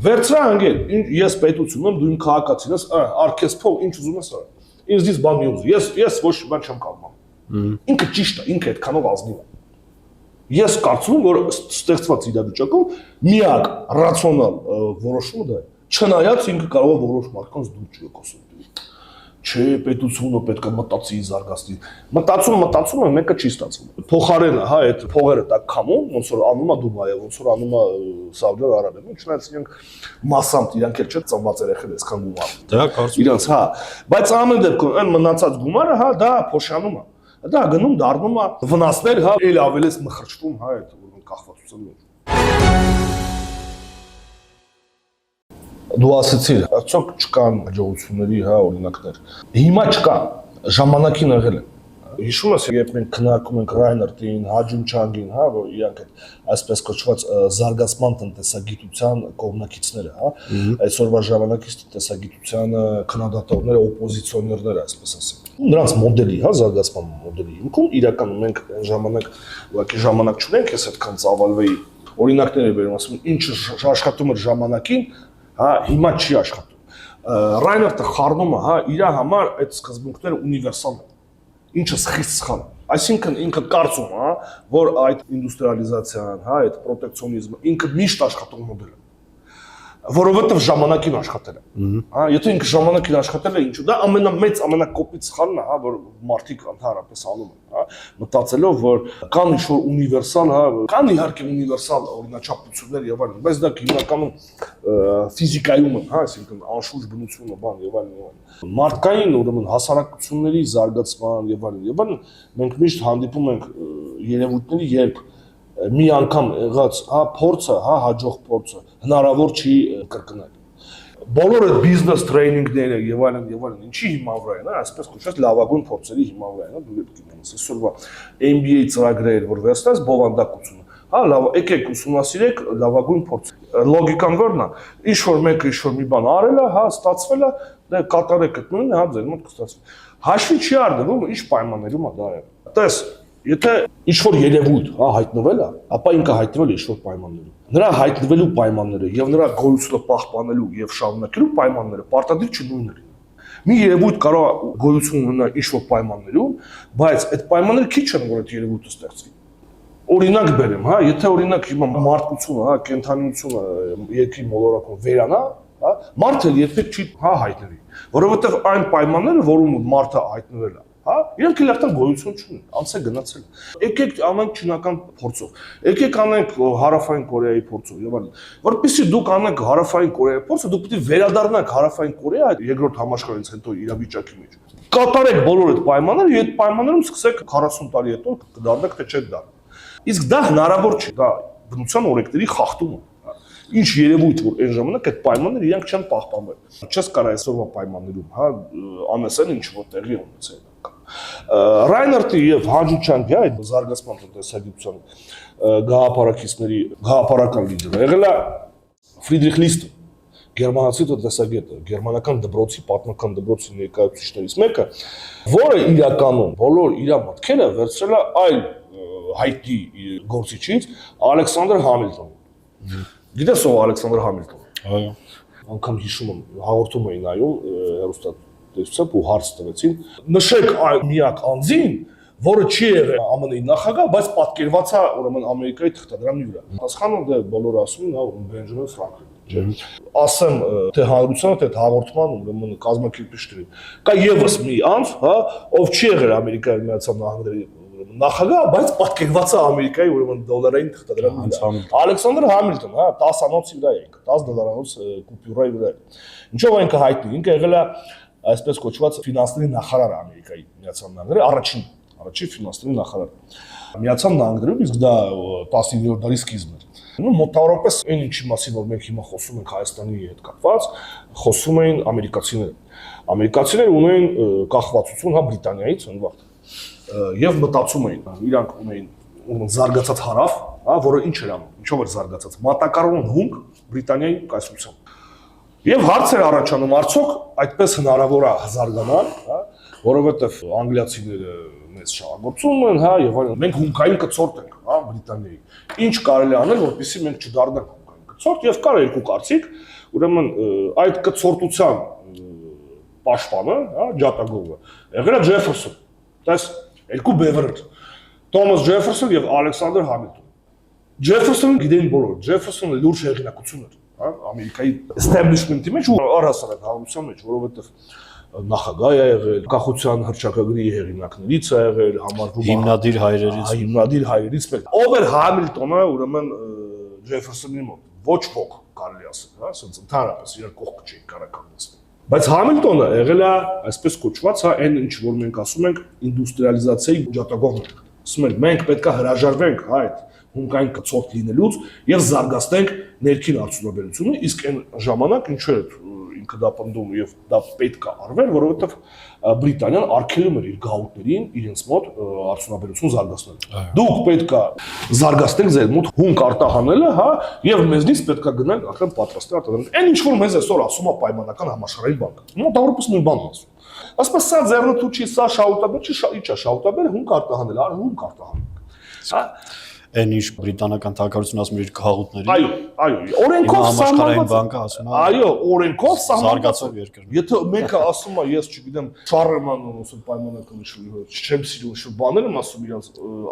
Վերցրա անգել, ես պետությունում դու իմ քաղաքացին ես, արքես փող, ինչ ուզում ես արա։ Ինձ դից բան մի ուզի։ Ես ոչ մի բան չեմ կարող։ Ինքը ճիշտ է, ինքը այդքանով ազնիվ է։ Ես կարծում եմ, որ ստեղծված իրավիճակում միակ ռացիոնալ որոշումը դա է։ Չնայած ինքը կարող է որոշ մարդկանց դուր չգոսել։ Չէ, պետությունը պետք է մտածի զարգացնի։ Մտածում է, մեկը չի ստացվում։ Փոխարենը, հա, այդ փողերը տակ քամում, ոնց որ անում է Դուբայը, ոնց որ անում է Սաուդյան Արաբիան, չնայած իրենք մասամբ իրանք էլ չէ ծնված երեխել այսքան գումար։ Դա կարծում Իրանց, հա, բայց ամեն դեպքում այն մնացած գումարը, հա, դա փոշանում է։ Դա գնում դառնում է վնասներ, հա, ել ավելի մխրճվում, հա, այդ կախվածության մեջ։ Դու ասացիր, արդյոք չկան հաջողությունների, հա, օրինակներ։ Հիմա չկա, ժամանակին եղել է։ Հիշում ես, երբ մենք քննարկում ենք Ռայներտին, Հաջունչանգին, հա, որ իրանք այսպես կոչված զարգացման տնտեսագիտության կողմնակիցները, հա, այսօրվա ժամանակից տնտեսագիտությանը քննադատողները, օպոզիցիոներները, այսպես ասենք։ Նրանց մոդելի, հա, զարգացման մոդելի հիմքում իրականում մենք այն ժամանակ, ուղղակի ժամանակ չունենք, ես այդքան ծավալվեի օրինակներ եմ բերում, ասում ինչ աշխատում էր ժամանակին, հա, հիմա չի աշխատում։ Ռայներտը խառնում է, հա, իր համար այդ սկզբունքները ունիվերսալ են։ Ինչը խիստ սխալ է։ Այսինքն ինքը կարծում է, որ այդ ինդուստրիալիզացիան, հա, այդ պրոտեկցիոնիզմը ինքը միշտ աշխատող մոդել է։ Որովհետև ժամանակին աշխատել է։ Հա, եթե ինքը ժամանակին աշխատել է, ինչու՞ դա ամենամեծ, ամենակոպիտ սխալն է, հա, որ մարդիկ ընդհանրապես անում են, հա, մտածելով, որ կան ինչ-որ ունիվերսալ, հա, կան իհարկե ունիվերսալ օրինաչափություններ եւ այլն, բայց դա հիմնականում ֆիզիկայում են, հա, այսինքն անշուշ բնությունը, բան եւ այլն։ Մարդկային, ուրեմն հասարակությունների զարգացման եւ այլն, մենք միշտ հանդիպում ենք երևույթների, երբ մի անգամ եղած, հա, փորձը, հա, հաջող փորձը հնարավոր չի կրկնել։ Բոլոր այդ բիզնես տրեյնինգները եւ այլն, ինչի հիման վրա են, հա, այսպես կոչված լավագույն փորձերի հիման վրա են, հա, դու գիտես, այսօրվա MBA ծրագրեր, որ վերստաս բովանդակությունը, հա, լավ, եկեք ուսումնասիրեք լավագույն փորձ։ Լոգիկան որն է, ինչ որ մեկը ինչ որ մի բան արել է, հա, ստացվել է, դա կատարեք այդ նույնը, հա, ձեր մոտ կստացվի։ Հաշվի չի առնվում, ինչ պայմաններում է դա եղել։ Տես, եթե ինչ-որ երևույթ, հա, հայտնվել է, ապա ինքը հայտնվել է ինչ-որ պայմաններում։ Նրա հայտնվելու պայմանները եւ նրա գոյությունը պահպանելու եւ շարունակելու պայմանները պարտադիր չնույնն են։ Մի երևույթ կարող է գոյություն ունենալ ինչ-որ պայմաններում, բայց այդ պայմանները քիչ են, որ այդ երևույթը ստեղծվի։ Օրինակ բերեմ, հա, եթե օրինակ հիմա մարդկությունը, հա, կենդանությունը երկրի մոլորակում վերանա, հա, մարդը երբեք չի, հա, հայտնվի, որովհետեւ այն պայմանները, որում մարդը հայտնվել է, հա, իրանք իրական գոյություն չունեն, անց է գնացել։ Եկեք անենք չինական փորձով։ Եկեք անենք Հարավային Կորեայի փորձով եւ այլն։ Որպեսզի դուք անեք Հարավային Կորեայի փորձը, դուք պետք է վերադառնաք Հարավային Կորեա երկրորդ համաշխարհից հետո իրավիճակի մեջ։ Կատարեք բոլոր այդ պայմանները, եւ այդ պայմաններում սկսեք 40 տարի հետո կդառնաք թե չեք դառնա։ Իսկ դա հնարավոր չէ, դա բնության օրենքների խախտում է։ Ինչ երևույթ որ այն ժամանակ այդ պայմանները իրանք չեն պահպանվել։ Չես կարող այսօրվա պայմաններում, հա, անեսել ինչ որ տեղի ունեցել։ Ռայներտի եւ Հաջուչյանի այդ զարգացման տնտեսագիտության գաղափարակիցների գաղափարական լիդերը եղել է Ֆրիդրիխ Լիստը, գերմանացի տնտեսագետը, գերմանական դպրոցի պատմական դպրոցի ներկայացուցիչներից մեկը, որը իրականում բոլոր իր մտքերը վերցրել է այլ հայտի գործիչից Ալեքսանդր Համիլտոնը։ Գիտես ով Ալեքսանդր Համիլտոնը։ Այո։ Անկամ հիշում եմ, հաղորդում էին նայում հեռուստատեսությամբ ու հարց տվեցին։ Նշեք այ միակ անձին, որը չի եղել ԱՄՆ-ի նախագահ, բայց պատկերված է ուրեմն Ամերիկայի թղթադրամի վրա։ Պատասխանը դա բոլորը ասում են, հա, Բենջամին Ֆրանկլին։ Ասեմ թե հանրությանը, թե հաղորդման ուրեմն կազմակերպիչների։ Կա եւս մի անձ, հա, ով չի եղել Ամերիկայի Միացյալ Նահանգների նախագահ, բայց պատկերված է Ամերիկայի ուրեմն դոլարային թղթադրամի վրա։ Ալեքսանդր Համիլտոն, հա, 10 անոցի վրա է, 10 դոլարանոց կուպյուրայի վրա է։ Ինչով է ինքը հայտնի, ինքը եղել է այսպես կոչված ֆինանսների նախարար Ամերիկայի Միացյալ Նահանգների առաջին ֆինանսների նախարար։ Միացյալ Նահանգներում իսկ դա 19-րդ դարի սկիզբն էր։ Մոտավորապես այն ինչի մասին որ մենք հիմա խոսում ենք Հայաստանի հետ կապված, խոսում էին ամերիկացիները։ Ամերիկացիները ունեն կախվածություն, հա, Բրիտանիայից ընդ եւ մտածում էին, իրանք ունեին զարգացած հարավ, հա, որը ինչ էր անում, ինչով էր զարգացած, մատակարարուն հումք Բրիտանիայի կայսրությամբ։ Եվ հարց էր առաջանում, արդյոք այդպես հնարավոր է զարգանալ, հա, որովհետեւ անգլիացիները մեծ շահագործում են, հա, եւ այլն։ Մենք հումքային կցորդ ենք, հա, Բրիտանիայի։ Ինչ կարելի անել, որպեսզի մենք չդառնանք հումքային կցորդ եւ կար երկու կարծիք, ուրեմն այդ կցորդության պաշտպանը, հա, ջատագովը, եղել է Ջեֆերսոն։ Դες երկու բևեռ Թոմաս Ջեֆերսոն եւ Ալեքսանդր Համիլտոն։ Ջեֆերսոնը գիտեն բոլորը, Ջեֆերսոնը լուրջ հեղինակություն էր, հա, Ամերիկայի establishment-ի մեջ ու առհասարակ հանրության մեջ, որովհետեւ նախագահ է եղել, Կախության հռչակագրի հեղինակներից է եղել, համարվում է հիմնադիր հայրերից։ Հիմնադիր հայրերից մեկ։ Ով էր Համիլտոնը, ուրեմն Ջեֆերսոնի մոտ ոչ ոք կարելի ասել, հա, ասենց ընդհանրապես իրար կողքը չէին կարող կանգնեցնել։ Բայց Համիլտոնը եղել է այսպես կոչված, հա, այն ինչ որ մենք ասում ենք ինդուստրիալիզացիայի ջատագովն։ Ասում ենք մենք պետք է հրաժարվենք, հա, այդ հունկային կցորդ լինելուց եւ զարգացնենք ներքին արդյունաբերությունը, իսկ այն ժամանակ ինչու է ինքը դա պնդում եւ դա պետք է արվեր, որովհետեւ Բրիտանիան արգելում էր իր գաղութներին իրենց մոտ արդյունաբերություն զարգացնել։ Դուք պետք է զարգացնեք ձեր մոտ հունկ արտահանելը, հա, եւ մեզնից պետք է գնանք արդեն պատրաստել արտադրենք։ Այն ինչ որ մեզ այսօր ասում է պայմանական համաշխարհային բանկը։ Մոտավորապես նույն բանն ասում։ Ասում է սա ձեռնտու չի, սա շահութաբեր չի, ի՞նչ է շահութաբեր, հունկ արտահանել, հունկ արտահանենք։ Հա Այն ինչ բրիտանական թագավորությունը ասում է իր քաղաքների։ Այո, օրենքով համաշխարհային բանկը ասում է։ Այո, օրենքով զարգացող երկրներ։ Եթե մեկը ասում է, ես չգիտեմ, Շարլեմանն ասում պայմանական չեմ սիրում ինչ բաներ եմ ասում իրանց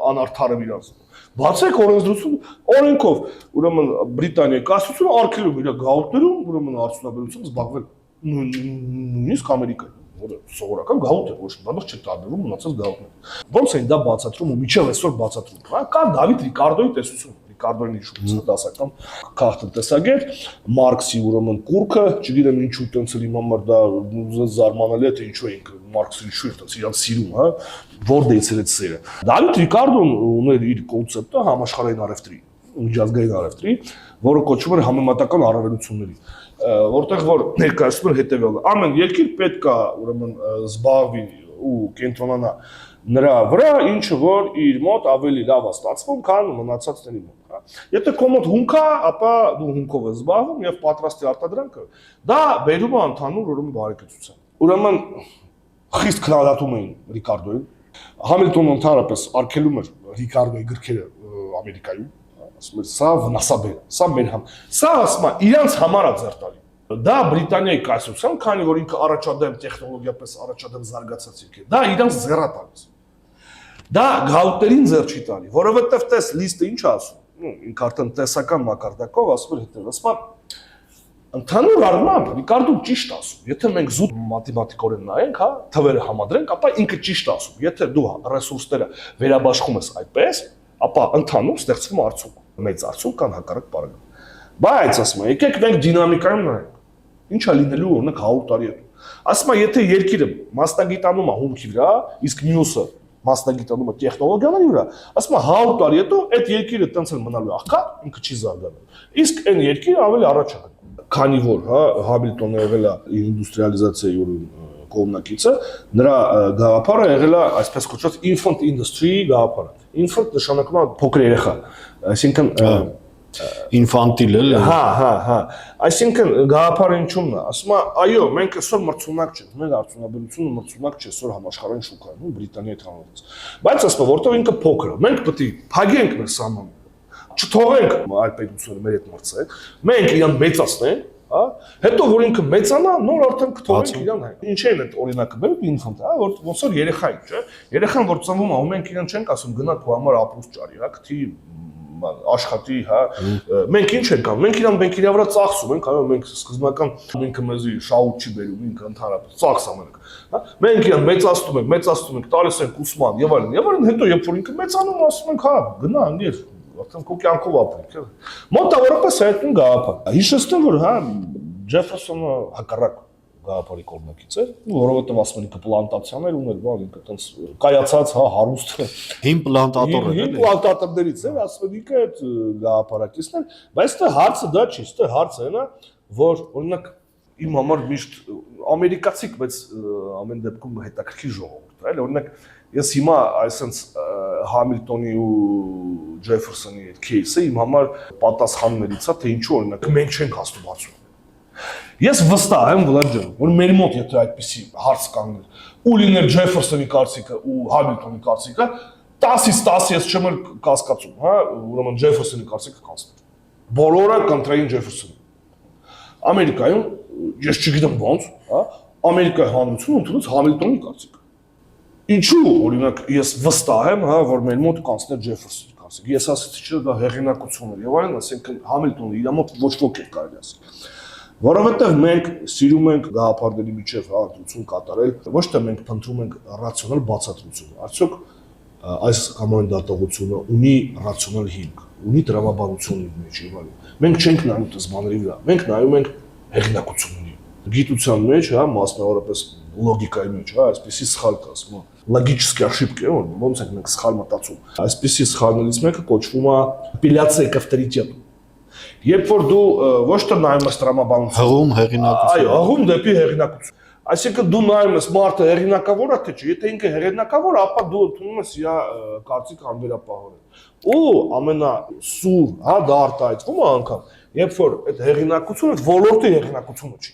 անարդար եմ իրանց։ Բացեք օրենսդրություն օրենքով, ուրեմն Բրիտանիայի կասությունը արգելում իր գաղութներում, ուրեմն արդյունաբերությամբ զբաղվել նույնիսկ Ամերիկայում, որը սովորական գաղութ է, ոչ բանով չի տարբերվում մնացած գաղութներ։ Ոնց են դա բացատրում ու միջև այսօր բացատրում։ Հա, կա Դավիթ Ռիկարդոյի տեսություն, Ռիկարդոյի շուտ դասական քաղաքտնտեսագետ, Մարքսի ուրեմն կուրքը, չգիտեմ ինչու տենց էլ իմ համար դա զարմանալի է, թե ինչու ենք Մարքսը ինչու է տենց իրան սիրում, հա, որտեղից է այդ սերը։ Դավիթ Ռիկարդոն ուներ իր կոնցեպտը համաշխարհային առևտրի, միջազգային առևտրի, որը կոչվում էր համեմատական առավելությունների, որտեղ որ ներկայացնում էր հետևյալը. ամեն երկիր պետք է ուրեմն զբաղվի ու կենտրոնանա նրա վրա, ինչը որ իր մոտ ավելի լավ է ստացվում, քան մնացածների մոտ, հա։ Եթե քո մոտ հունք է, ապա դու հունքով ես զբաղվում եւ պատրաստի արտադրանքը, դա բերում է ընդհանուր ուրեմն բարեկեցության։ Ուրեմն խիստ քննադատում էին Ռիկարդոյին։ Համիլտոնը ընդհանրապես արգելում էր Ռիկարդոյի գրքերը Ամերիկայում, ասում էր սա վնասաբեր է, սա մեր համ։ Սա ասում է իրանց համար է ձեռ տալի։ Դա Բրիտանիայի կայսրության, քանի որ ինքը առաջադեմ տեխնոլոգիապես առաջադեմ զարգացած եկել, դա իրանց ձեռ է տալիս։ Դա գաղութներին ձեռ չի տալի, որովհետև տես լիստը ինչ է ասում, ինքը արդեն տեսական մակարդակով ասում էր հետևը, ասում է ընդհանուր առմամբ Ռիկարդոն ճիշտ ասում։ Եթե մենք զուտ մաթեմատիկորեն նայենք, հա, թվերը համադրենք, ապա ինքը ճիշտ ասում։ Եթե դու ռեսուրսները վերաբաշխում ես այդպես, ապա ընդհանուր ստեղծվում արդյունք, մեծ արդյունք կան հակառակ բառը։ Բայց ասում եմ, եկեք մենք դինամիկայում նայենք։ Ինչ է լինելու օրինակ 100 տարի հետո։ Ասում եմ, եթե երկիրը մասնագիտանում է հումքի վրա, իսկ մյուսը մասնագիտանում է տեխնոլոգիաների վրա, ասում եմ 100 տարի հետո այդ երկիրը տենց էլ մնալու է աղքատ, ինքը չի զարգանալու։ Իսկ այն երկիրը ավելի առաջ է գնում։ Քանի որ, հա, Համիլտոնը եղել է ինդուստրիալիզացիայի կողմնակիցը, նրա գաղափարը եղել է այսպես կոչված infant industry գաղափարը։ Infant նշանակում է փոքր երեխա, այսինքն ինֆանտիլ էլ։ Հա։ Այսինքն գաղափարը ինչու՞մն է։ Ասում է, այո, մենք այսօր մրցունակ չենք, մեր արդյունաբերությունը մրցունակ չէ այսօր համաշխարհային շուկայում, Բրիտանիայի թվով։ Բայց ասում է, որտեղ ինքը փոքր է, մենք պետք է փակենք մեր սահմանը։ Չթողենք այլ պետությունները մեր հետ մրցեն։ Մենք իրան մեծացնենք, հա։ Հետո որ ինքը մեծանա, նոր արդեն կթողենք իրան հայ։ Ինչ են այդ օրինակը բերում ինֆանտ, հա, որ ոնց որ երեխա է, չէ։ Երեխան որ ծնվում է, ու մենք իրան չենք ասում գնա քո համար ապրուստ ճարի, հա, քթի աշխատի, հա, մենք ինչ ենք անում, մենք իր վրա ծախսում ենք, այո, մենք սկզբնական ինքը մեզի շահույթ չի բերում, ինքը ընդհանրապես ծախս անում ենք, հա, մենք իրան մեծացնում ենք, տալիս ենք ուսման եւ այլն, հետո երբ որ ինքը մեծանում, ասում ենք, հա, գնա ընկեր, արդեն քո կյանքով ապրեք, մոտավորապես այդ նույն գաղափար։ Հիշեցնում որ, հա, Ջեֆերսոնը հակառակ գաղափարի կողմնակից էր, որովհետև ասում են ինքը պլանտացիաներ ուներ, բան ինքը տենց կայացած, հա, հարուստ հին պլանտատոր էր, հին պլանտատորներից էր, ասում են ինքը այդ գաղափարակիցն էր, բայց դա հարցը դա չի, դա հարցը է, որ օրինակ իմ համար միշտ ամերիկացիք, բայց ամեն դեպքում հետաքրքիր ժողովուրդ է, օրինակ ես հիմա այսպես Համիլտոնի ու Ջեֆերսոնի այդ кейսը իմ համար պատասխաններից է, թե ինչու օրինակ մենք չենք հասնում հարցում։ Ես վստահ եմ, Վլադ ջան, որ մեր մոտ եթե այդպիսի հարց կանգներ, ու լիներ Ջեֆերսոնի կարծիքը ու Համիլտոնի կարծիքը, 10-ից 10 ես չեմ կասկածում, հա, ուրեմն Ջեֆերսոնի կարծիքը կանցներ։ Բոլորը կընտրեին Ջեֆերսոնին։ Ամերիկայում ես չգիտեմ ոնց, հա, Ամերիկայի հանրությունը ընդունեց Համիլտոնի կարծիքը։ Ինչու, օրինակ, ես վստահ եմ, հա, որ մեր մոտ կանցներ Ջեֆերսոնի կարծիքը։ Ես ասացի, չէ, դա հեղինակություն էր, եւ այլն, ասենք Համիլտոնը իր մոտ ոչ ոք էր կարելի ասել։ Որովհետև մենք սիրում ենք գաղափարների միջև հաղորդություն կատարել, ոչ թե մենք փնտրում ենք ռացիոնալ բացատրություն։ Արդյոք այս համայն դատողությունը ունի ռացիոնալ հիմք, ունի տրամաբանություն իր մեջ եւ այլն։ Մենք չենք նայում ծզմանների վրա, մենք նայում ենք հեղինակությունների։ Գիտության մեջ, հա, մասնավորապես լոգիկայի մեջ, հա, այսպեսի սխալ կա, ասում եմ, լոգические ошибки, ոնց ենք մենք սխալ մտածում։ Այսպեսի սխալներից մեկը կոչվում է апелляция к авторитету։ Երբ որ դու ոչ թե նայում ես տրամաբանություն, հղում հեղինակություն։ այո, հղում դեպի հեղինակություն։ Այսինքն դու նայում ես մարդը հեղինակավոր է թե չէ, եթե ինքը հեղինակավոր է, ապա դու ընդունում ես իր կարծիքը անվերապահորեն։ Ու ամենասուր, հա, դա արտահայտվում է անգամ, երբ որ այդ հեղինակությունը ոլորտի հեղինակությունը չի։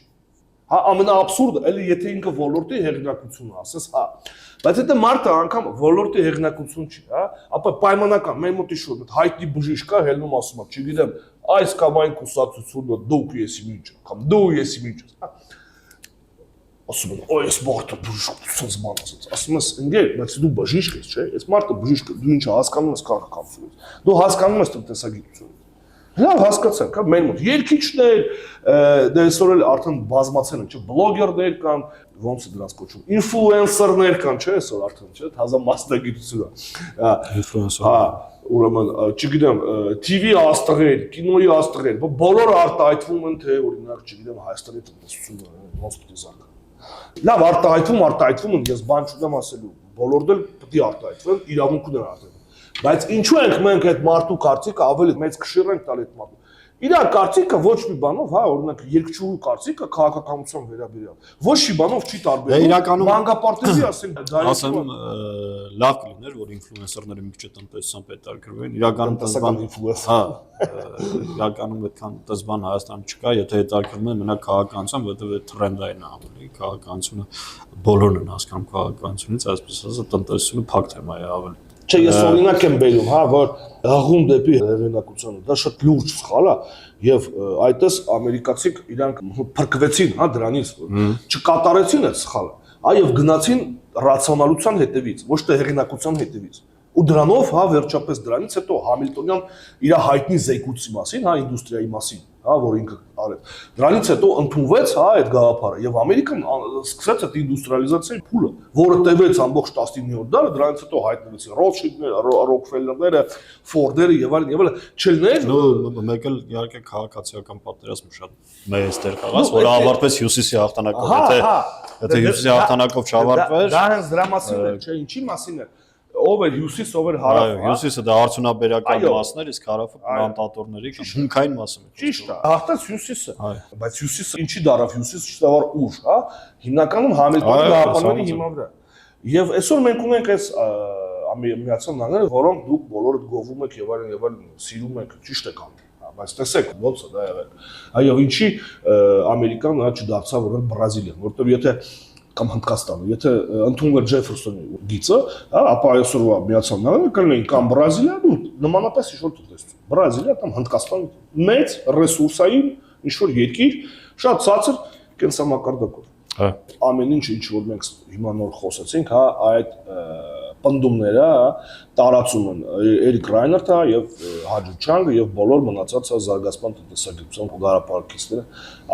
Հա, ամենաաբսուրդը, էլի եթե ինքը ոլորտի հեղինակությունը ասես, հա, բայց եթե մարդը անգամ ոլորտի հեղինակություն չի, հա, ապա պայմանական մեր մոտ իշոր հայտնի բժիշկ կա, հելնում ասում է, չգիտեմ, այս կամ այն կուսակցությունը դուք եսի ինչ, կամ դու եսի ինչ, հա։ Ասում են, օ, այս մարդը բժշկությունից ման ասած, ասում ես, ընկեր, բայց դու բժիշկ ես, չէ՞, այս մարդը բժիշկ է, դու ինչ հասկանում ես քաղաքականությունից, դու հասկանում ես տնտեսագիտությունից։ Լավ հասկացանք, հա, մեր մոտ երկիչներ, դե այսօր էլ արդեն բազմացել են, չէ՞, բլոգերներ կան, ոնց է դրանց կոչվում, ինֆլուենսերներ կան, չէ՞, այսօր արդեն, չէ՞, թազա մասնագիտություն է։ Ինֆլուենսեր։ Հա, ուրեմն, չգիտեմ, TV աստղեր, կինոյի աստղեր, բոլորը արտահայտվում են, թե օրինակ, չգիտեմ, Հայաստանի տնտեսությունը ոնց պետք է զարգանա։ Լավ, արտահայտվում են, ես բան չունեմ ասելու, բոլորն էլ պետք է արտահայտվեն, իրավունք ունեն արտահայտվել։ Բայց ինչու ենք մենք այդ մարդու կարծիքը ավելի մեծ քշիր ենք տալ այդ մարդու։ Իր կարծիքը ոչ մի բանով, հա, օրինակ երկչուհու կարծիքը քաղաքականության վերաբերյալ ոչ մի բանով չի տարբերվում։ Մանկապարտեզի ասեմ, լավ կլիներ, որ ինֆլուենսերները մի քիչ տնտեսության պետարգրվեն։ Իրականում տնտեսական ինֆլուենսեր, հա, իրականում այդքան տնտեսական Հայաստանում չկա, եթե հետարգրվում են մենակ քաղաքականության, որովհետև այդ տրենդային է ավելի, քաղաքականությունը բոլորն են հասկանում քաղաքականությունից, այսպես ասած, տնտեսությունը փակ թեմա է ավելի։ Չէ, ես օրինակ եմ բերում, հա, որ հղում դեպի հեղինակությունը, դա շատ լուրջ սխալ է եւ այդտես ամերիկացիք իրանք փրկվեցին, հա, դրանից, չկատարեցին այդ սխալը, այո, գնացին ռացիոնալության հետևից, ոչ թե հեղինակության հետևից։ Ու դրանով, հա, վերջապես դրանից հետո Համիլտոնյան իր հայտնի զեկույցի մասին, հա, ինդուստրիայի մասին, հա, որ ինքը արեց։ Դրանից հետո ընդունվեց, հա, այդ գաղափարը եւ Ամերիկան սկսեց այդ ինդուստրիալիզացիայի փուլը, որը տևեց ամբողջ 19-րդ դարը, դրանից հետո հայտնվեցին Ռոթշիլդները, Ռոքֆելլերները, Ֆորդերը եւ այլն, չլներ։ Մեկ էլ իհարկե քաղաքացիական պատերազմը շատ մեծ դեր խաղաց, որը ավարտվեց Հյուսիսի հաղթանակով, եթե Հյուսիսի հաղթանակով չավարտվեր, դա հենց դրա մասին է, չէ, ինչի մասին է։ Ով էր հյուսիս, ով էր հարավ։ Այո, հյուսիսը դա արդյունաբերական մասն էր, իսկ հարավը պլանտատորների կամ հումքային մասը։ Ճիշտ է, հաղթեց հյուսիսը։ Բայց հյուսիսը ինչի դարավ, հյուսիսը չդավար ուր, հա։ Հիմնականում Համիլտոնի գաղափարների հիման վրա։ Եվ այսօր մենք ունենք այս Միացյալ Նահանգները, որոնք դուք բոլորդ գովում եք եւ այլն սիրում եք, ճիշտ եք անում։ Բայց տեսեք ոնց է դա եղել։ Այո, ինչի Ամերիկան նա չդարձավ որպես Բրազիլիան, որովհետեւ եթե կամ Հնդկաստանը, եթե ընդունվեր Ջեֆերսոնի գիծը, հա, ապա այսօրվա Միացյալ Նահանգները կլինեին կամ Բրազիլիան ու նմանապես ինչ-որ տնտեսություն։ Բրազիլիա կամ Հնդկաստան մեծ ռեսուրսային ինչ-որ երկիր, շատ ցածր կենսամակարդակով։ Հա։ Ամեն ինչ որ մենք հիմա նոր խոսեցինք, հա, այդ պնդումները տարածում են Էրիկ Ռայներթը եւ Հաջու Չանգը եւ բոլոր մնացած զարգացման տնտեսագիտության գաղափարիչները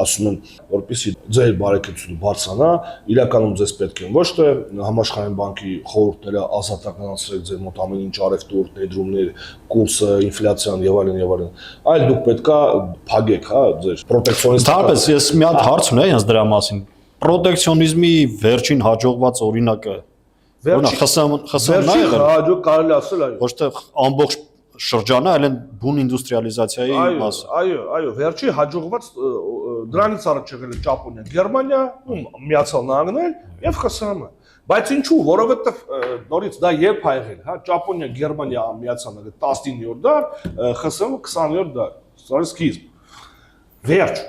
ասում են, որպեսզի ձեր բարեկեցությունը բարձրանա, իրականում ձեզ պետք է ոչ թե համաշխարհային բանկի խորհուրդները ազատականացրել ձեր մոտ ամեն ինչ արևտուր, ներդրումներ, կուրսը, ինֆլյացիան եւ այլն, այլ դուք պետքա փագեք, հա, ձեր պրոտեկցիոնիստ։ Դարպես ես մի հատ հարց ունեի հենց դրա մասին։ Պրոտեկցիոնիզմի վերջին հաջողված օրինակը ԽՍՀՄ-ն է եղել։ Հաջող կարելի ասել, այո։ Ոչ թե ամբողջ շրջանը, այլ բուն ինդուստրիալիզացիայի մասը։ Այո, վերջի հաջողված դրանից առաջ եղել է Ճապոնիա, Գերմանիա, Միացյալ Նահանգներ եւ ԽՍՀՄ։ Բայց ինչու, որովհետեւ նորից դա երբ ա եղել, հա, Ճապոնիա, Գերմանիա, Միացյալ Նահանգներ 19-րդ դար, ԽՍՀՄ 20-րդ դար, սա սկիզբ։ Վերջ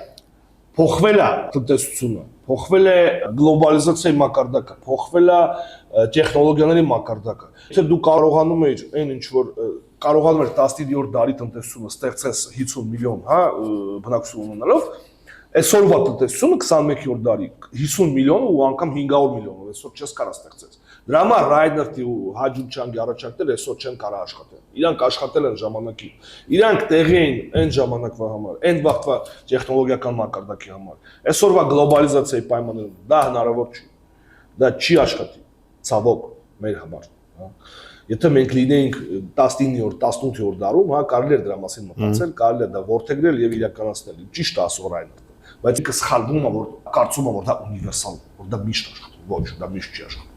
փոխվել է տնտեսությունը, փոխվել է գլոբալիզացիայի մակարդակը, փոխվել է տեխնոլոգիաների մակարդակը։ Եթե դու կարողանում ես այն ինչ որ կարողանում ես 19-րդ դարի տնտեսությունը ստեղծես 50 միլիոն, հա, բնակչություն ունենալով, Այսօրվա տնտեսությունը 21-րդ դարի 50 միլիոն ու անգամ 500 միլիոնով այսօր չես կարող ստեղծել։ Դրա համար Ռայդերտի ու Հաջուչյանի առաջարկները այսօր չեն կարող աշխատել։ Իրանք աշխատել են ժամանակին։ Իրանք տեղի էին այն ժամանակվա համար, այն վաղվա տեխնոլոգիական մակարդակի համար։ Այսօրվա գլոբալիզացիայի պայմաններում դա հնարավոր չի։ Դա չի աշխատի, ցավոք մեր համար, հա։ Եթե մենք լինեինք 19-րդ, 18-րդ դարում, հա, կարելի էր դրա մասին մտածել, կարելի է դա ворթեգրել եւ իրականացնել։ Ճիշտ է ասող Ռայդերտը, բայց ինքը սխալվում է, որ կարծում է, որ դա ունիվերսալ, որ դա միշտ աշխատում։ Ոչ, դա միշտ չի աշխատում։